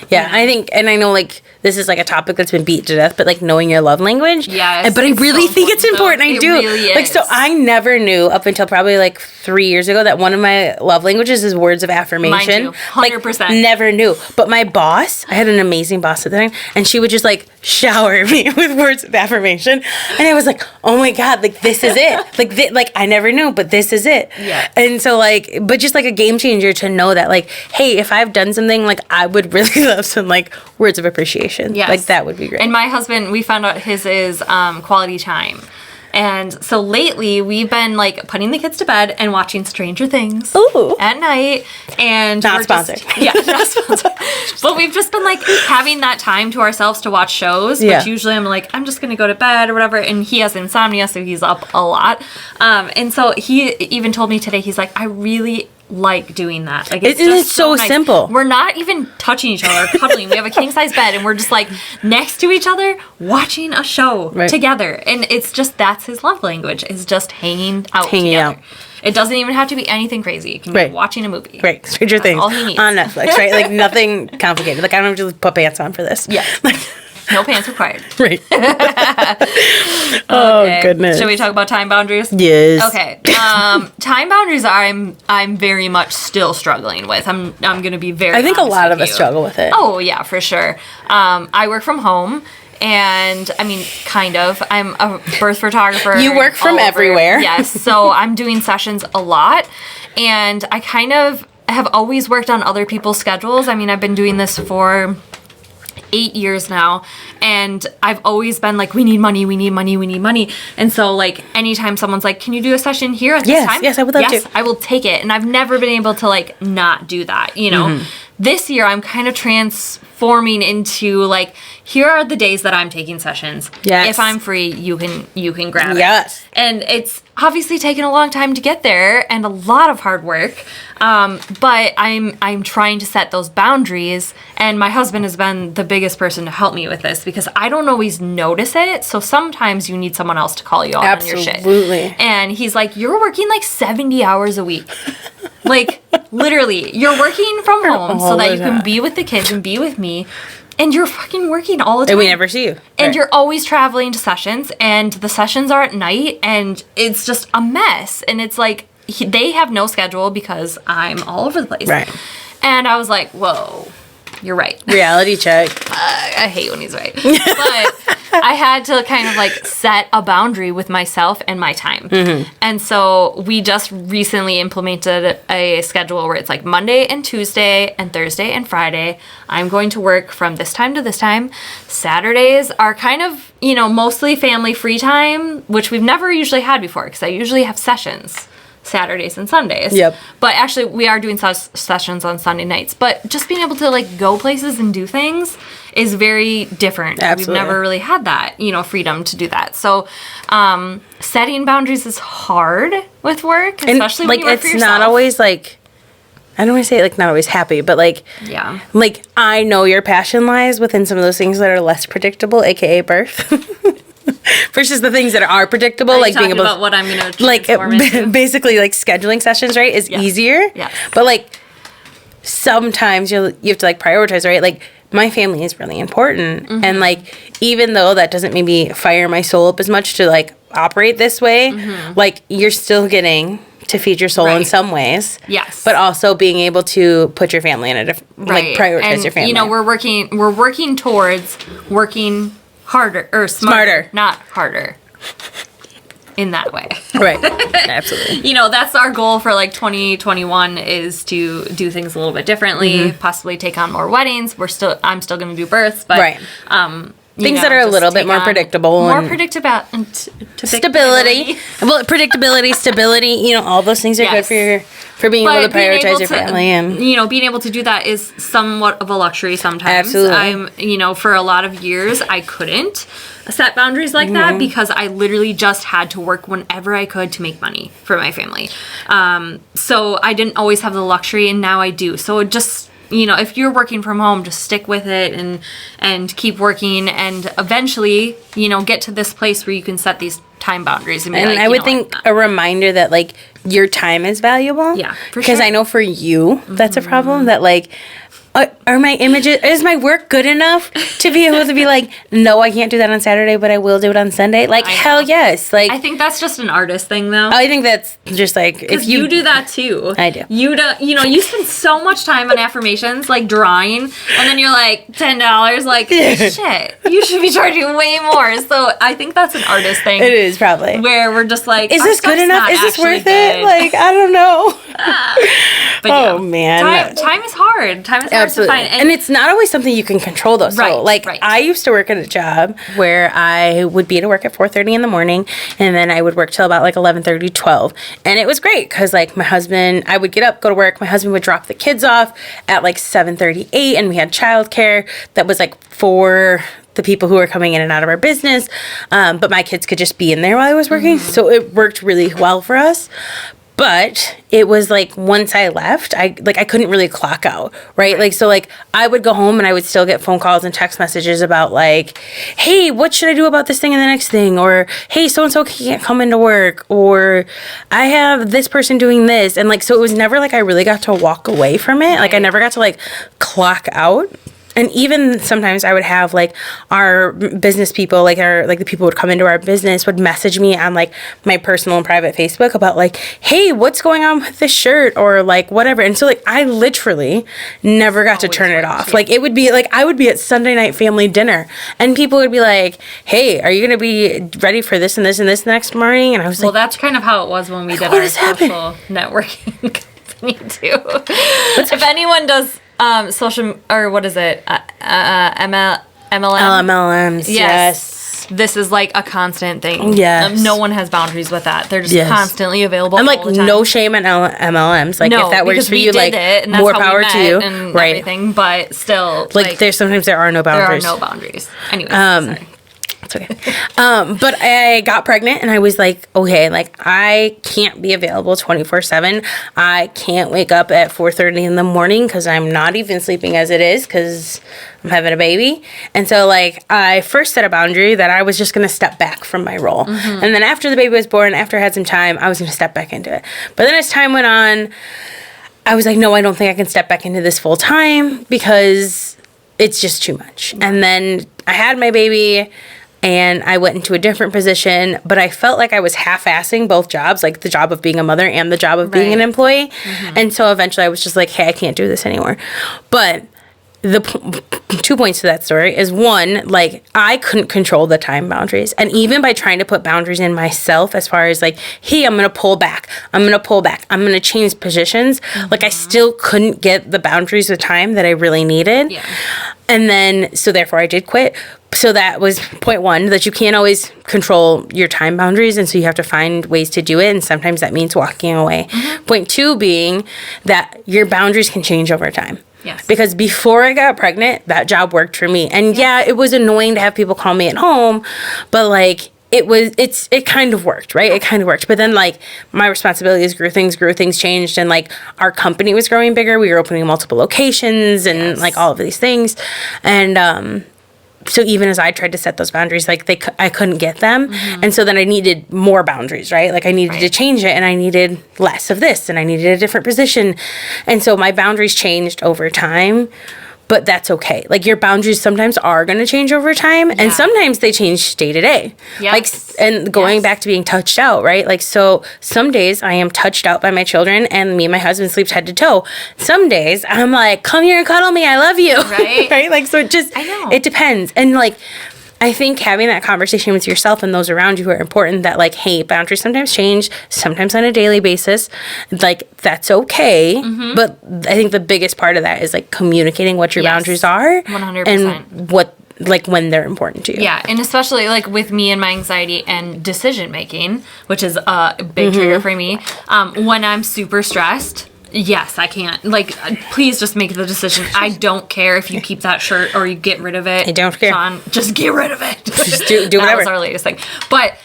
Yeah, I think, and I know, like, this is, like, a topic that's been beat to death, but, like, knowing your love language. Yes. But I really think it's important. I do. Really is. Like, so I never knew up until probably, like, 3 years ago that one of my love languages is words of affirmation. Mine too. 100%. Like, never knew. But my boss, I had an amazing boss at the time, and she would just, like, shower me with words of affirmation. And I was like, oh my God, like, this is it. Like, I never knew, but this is it. Yeah. And so, like, but just, like, a game changer to know that, like, hey, if I've done something, like, I would really love some, like, words of appreciation. Yes. Like, that would be great. And my husband, we found out his is quality time. And so lately, we've been, like, putting the kids to bed and watching Stranger Things at night. And not sponsored. Not sponsored. But we've just been, like, having that time to ourselves to watch shows. Yeah. Which usually I'm like, I'm just going to go to bed or whatever. And he has insomnia, so he's up a lot. And so he even told me today, he's like, I really like doing that. Like, it's so nice. simple. We're not even touching each other or cuddling. We have a king size bed and we're just like next to each other watching a show together. And it's just, that's his love language, is just hanging together. It doesn't even have to be anything crazy. It can be watching a movie. Right. Stranger Things. All he needs. On Netflix, right? Like, nothing complicated. Like, I don't have to put pants on for this. Yeah. No pants required. Right. Oh, goodness. Should we talk about time boundaries? Yes. Okay. Time boundaries I'm very much still struggling with. I'm going to be very I think a lot of us you. struggle with it. Oh, yeah, for sure. I work from home. And I mean, kind of. I'm a birth photographer. You work from everywhere. Yes. So I'm doing sessions a lot. And I kind of have always worked on other people's schedules. I mean, I've been doing this for 8 years now, and I've always been like, we need money. And so, like, anytime someone's like, can you do a session here at this time? Yes, I would love to. I will take it. And I've never been able to, like, not do that, you know? This year, I'm kind of transforming into, like, here are the days that I'm taking sessions. Yes. If I'm free, you can grab it. Yes. And it's obviously taken a long time to get there and a lot of hard work. But I'm trying to set those boundaries, and my husband has been the biggest person to help me with this because I don't always notice it. So sometimes you need someone else to call you out on your shit. Absolutely. And he's like, you're working like 70 hours a week. Like, literally, you're working from home so that you can be with the kids and be with me. And you're fucking working all the time. And we never see you. And you're always traveling to sessions, and the sessions are at night, and it's just a mess. And it's like, they have no schedule because I'm all over the place. Right. And I was like, whoa, you're right. Reality check. I hate when he's right. But I had to kind of like set a boundary with myself and my time. And so we just recently implemented a schedule where it's like Monday and Tuesday and Thursday and Friday. I'm going to work from this time to this time. Saturdays are kind of, you know, mostly family free time, which we've never usually had before because I usually have sessions Saturdays and Sundays. Yep. But actually, we are doing sessions on Sunday nights. But just being able to, like, go places and do things is very different. Absolutely. We've never really had that, you know, freedom to do that. So, setting boundaries is hard with work, especially when you work for yourself. It's not always, like, I don't want to say, like, not always happy, but, like, yeah. Like, I know your passion lies within some of those things that are less predictable, aka birth. Versus the things that are predictable, like being able about what I'm gonna like basically like scheduling sessions, right, is easier. Yeah. But like sometimes you have to like prioritize, right? Like my family is really important, and like even though that doesn't maybe fire my soul up as much to like operate this way, like you're still getting to feed your soul in some ways. Yes. But also being able to put your family in a different like prioritize your family. You know, we're working towards working harder or smarter, not harder. In that way. Right. Absolutely. You know, that's our goal for like 2021 is to do things a little bit differently, possibly take on more weddings. I'm still going to do births, but things that are a little bit more predictable. More and stability. Well, predictability, stability, all those things are good for being able to prioritize your family. And being able to do that is somewhat of a luxury sometimes. Absolutely. For a lot of years, I couldn't set boundaries like that because I literally just had to work whenever I could to make money for my family. So I didn't always have the luxury, and now I do. So just, if you're working from home, just stick with it and keep working, and eventually, get to this place where you can set these time boundaries. And I would think a reminder that, like, your time is valuable. Yeah, for sure. Because I know for you, that's a problem, that, like, are my images, is my work good enough to be able to be like, no, I can't do that on Saturday, but I will do it on Sunday? Like, hell yes. Like, I think that's just an artist thing, though. I think that's just like, if you do that too. I do. You spend so much time on affirmations, like drawing, and then you're like, $10, like, shit, you should be charging way more. So I think that's an artist thing. It is probably. Where we're just like, is this good enough? Is this worth it? Like, I don't know. But man. Time is hard. Time is hard to find. And it's not always something you can control, though. So, I used to work at a job where I would be to work at 4:30 in the morning, and then I would work till about, like, 11:30, 12. And it was great because, like, my husband, I would get up, go to work. My husband would drop the kids off at, like, 7:38, and we had childcare that was, like, for the people who were coming in and out of our business. But my kids could just be in there while I was working. So it worked really well for us. But it was like, once I left, I couldn't really clock out, right? Like, so, like, I would go home and I would still get phone calls and text messages about, like, hey, what should I do about this thing and the next thing? Or, hey, so-and-so can't come into work. Or, I have this person doing this. And, like, so it was never like I really got to walk away from it. Like, I never got to, like, clock out. And even sometimes I would have, like, our business people, like the people who would come into our business would message me on, like, my personal and private Facebook about, like, hey, what's going on with this shirt, or, like, whatever. And so, like, I literally never got to turn it off. Like, it would be like, I would be at Sunday night family dinner and people would be like, hey, are you going to be ready for this and this and this next morning? And I was like, well, that's kind of how it was when we did our social networking company too. If anyone does social, or what is it? MLM? MLMs, yes. This is like a constant thing. Yes. No one has boundaries with that. They're just constantly available. And, like, all the time. no shame in MLMs. Like, if that works for you, like, and more power to you. And everything, but still, like, sometimes there are no boundaries. There are no boundaries. Anyways, sorry. It's okay. But I got pregnant and I was like, okay, like, I can't be available 24/7. I can't wake up at 4:30 in the morning because I'm not even sleeping as it is because I'm having a baby. And so, like, I first set a boundary that I was just going to step back from my role. And then after the baby was born, after I had some time, I was going to step back into it. But then as time went on, I was like, no, I don't think I can step back into this full time because it's just too much. And then I had my baby and I went into a different position, but I felt like I was half-assing both jobs, like the job of being a mother and the job of being an employee. And so eventually I was just like, hey, I can't do this anymore. But the 2 points to that story is, one, like, I couldn't control the time boundaries. And even by trying to put boundaries in myself, as far as, like, hey, I'm going to pull back. I'm going to change positions. Like, I still couldn't get the boundaries of time that I really needed. Yeah. And then, so therefore I did quit. So that was point one, that you can't always control your time boundaries, and so you have to find ways to do it, and sometimes that means walking away. Point two being that your boundaries can change over time. Yes. Because before I got pregnant, that job worked for me. And yeah, it was annoying to have people call me at home, but, like, it kind of worked, right? It kind of worked. But then, like, my responsibilities grew, things changed, and, like, our company was growing bigger. We were opening multiple locations and like all of these things. And so even as I tried to set those boundaries, like, I couldn't get them. And so then I needed more boundaries, right? Like, I needed to change it, and I needed less of this, and I needed a different position. And so my boundaries changed over time. But that's okay. Like, your boundaries sometimes are going to change over time, and sometimes they change day to day. Yes. Like, and going back to being touched out, right? Like, so some days I am touched out by my children, and me and my husband sleeps head to toe. Some days I'm like, come here and cuddle me. I love you. Right. Right? Like, so it depends. And, like, I think having that conversation with yourself and those around you are important, that, like, hey, boundaries sometimes change, sometimes on a daily basis. Like, that's okay. But I think the biggest part of that is, like, communicating what your boundaries are. 100%. And what like when they're important to you. Yeah, and especially like with me and my anxiety and decision making, which is a big trigger for me. When I'm super stressed, yes, I can't. Like, please just make the decision. I don't care if you keep that shirt or you get rid of it. I don't care. Sean, just get rid of it. Just do whatever. That was our latest thing. But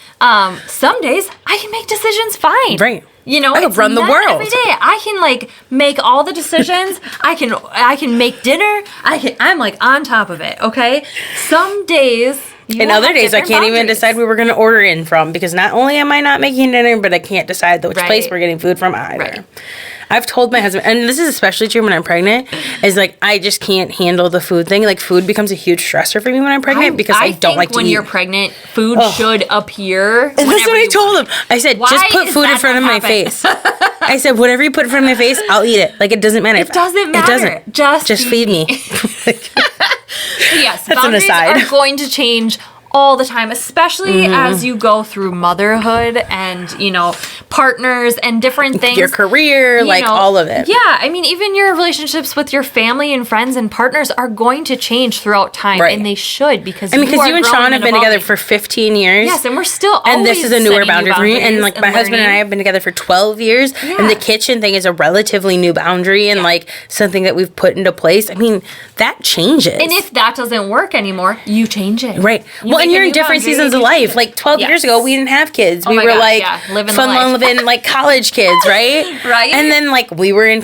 some days I can make decisions fine. Right. You know, I could run the world every day. I can like make all the decisions. I can make dinner. I'm like on top of it. Okay. Some days. And other days I can't even decide where we're going to order in from, because not only am I not making dinner, but I can't decide which place we're getting food from either. Right. I've told my husband, and this is especially true when I'm pregnant, is like I just can't handle the food thing. Like food becomes a huge stressor for me when I'm pregnant because I don't like to eat. When you're pregnant, food should appear. And that's what I told him. I said, just put food in front of my face. I said, whatever you put in front of my face, I'll eat it. Like it doesn't matter. It doesn't matter. It doesn't. Just feed me. Yes, boundaries are going to change all the time, especially as you go through motherhood and, you know, partners and different things. Your career, all of it. Yeah, I mean, even your relationships with your family and friends and partners are going to change throughout time, and they should, because you and Sean have been together for 15 years. Yes, and we're still always and this is a newer boundary for me. And like my husband and I have been together for 12 years, and the kitchen thing is a relatively new boundary and like something that we've put into place. I mean, that changes. And if that doesn't work anymore, you change it. Right. Well, and you're in different seasons of life. Like 12 years ago, we didn't have kids. We were living like college kids, right? Right. And then like we were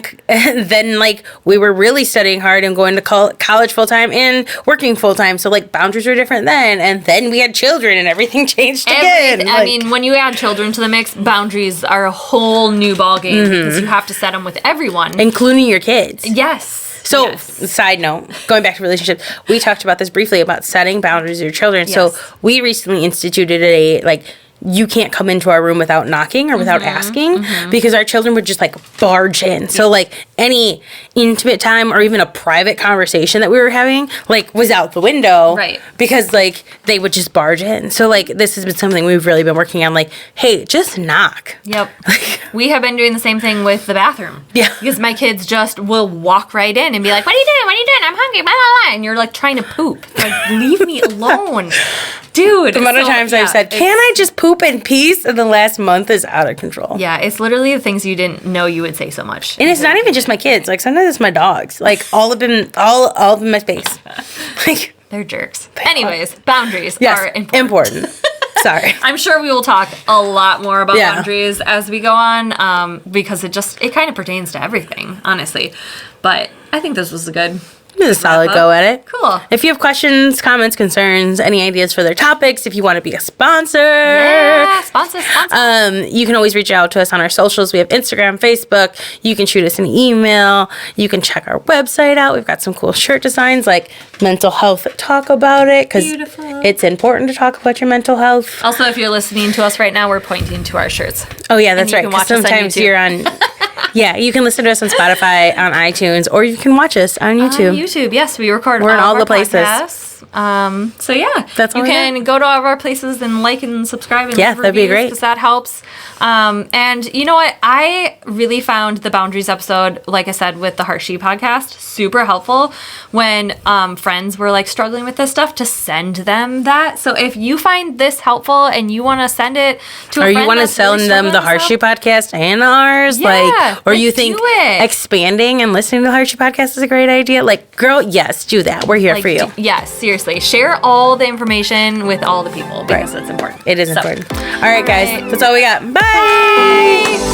we were really studying hard and going to college full time and working full time. So like boundaries were different then. And then we had children and everything changed again. I mean, when you add children to the mix, boundaries are a whole new ballgame because you have to set them with everyone, including your kids. Yes. So, side note, going back to relationships, we talked about this briefly about setting boundaries with your children. Yes. So, we recently instituted you can't come into our room without knocking or without asking, because our children would just like barge in. So like any intimate time or even a private conversation that we were having was out the window, right? Because they would just barge in. So this has been something we've really been working on. Hey, just knock. Yep. We have been doing the same thing with the bathroom. Yeah. Because my kids just will walk right in and be like, "What are you doing? What are you doing? I'm hungry." Blah, blah, blah. And you're trying to poop. Leave me alone. Dude. The amount of times I've said, "Can I just poop in peace?" And the last month is out of control. Yeah, it's literally the things you didn't know you would say so much. And it's not even just my kids. Sometimes it's my dogs. All of them in my face. They're jerks. Anyways, boundaries are important. Sorry. I'm sure we will talk a lot more about boundaries as we go on, because it kind of pertains to everything, honestly. But I think this was good. It was a solid go at it. Cool. If you have questions, comments, concerns, any ideas for their topics, if you want to be a sponsor. Yeah, sponsor. You can always reach out to us on our socials. We have Instagram, Facebook. You can shoot us an email. You can check our website out. We've got some cool shirt designs like mental health talk about it, because it's important to talk about your mental health. Also, if you're listening to us right now, we're pointing to our shirts. Oh, yeah, that's right. Because sometimes you're on... Yeah, you can listen to us on Spotify, on iTunes, or you can watch us on YouTube. On YouTube, yes, we record. We're in all the places. So yeah, that's all you can go to all of our places and like and subscribe and leave that'd be great, because that helps. And you know what? I really found the boundaries episode, like I said, with the Heart She podcast, super helpful when friends were struggling with this stuff, to send them that. So if you find this helpful and you want to send it to a friend, or you want to send them the Heart She podcast and ours, or you think expanding and listening to the Heart She podcast is a great idea, girl, yes, do that. We're here for you. Yes, seriously, share all the information with all the people, because it's important. It is important. All right, guys, that's all we got. Bye.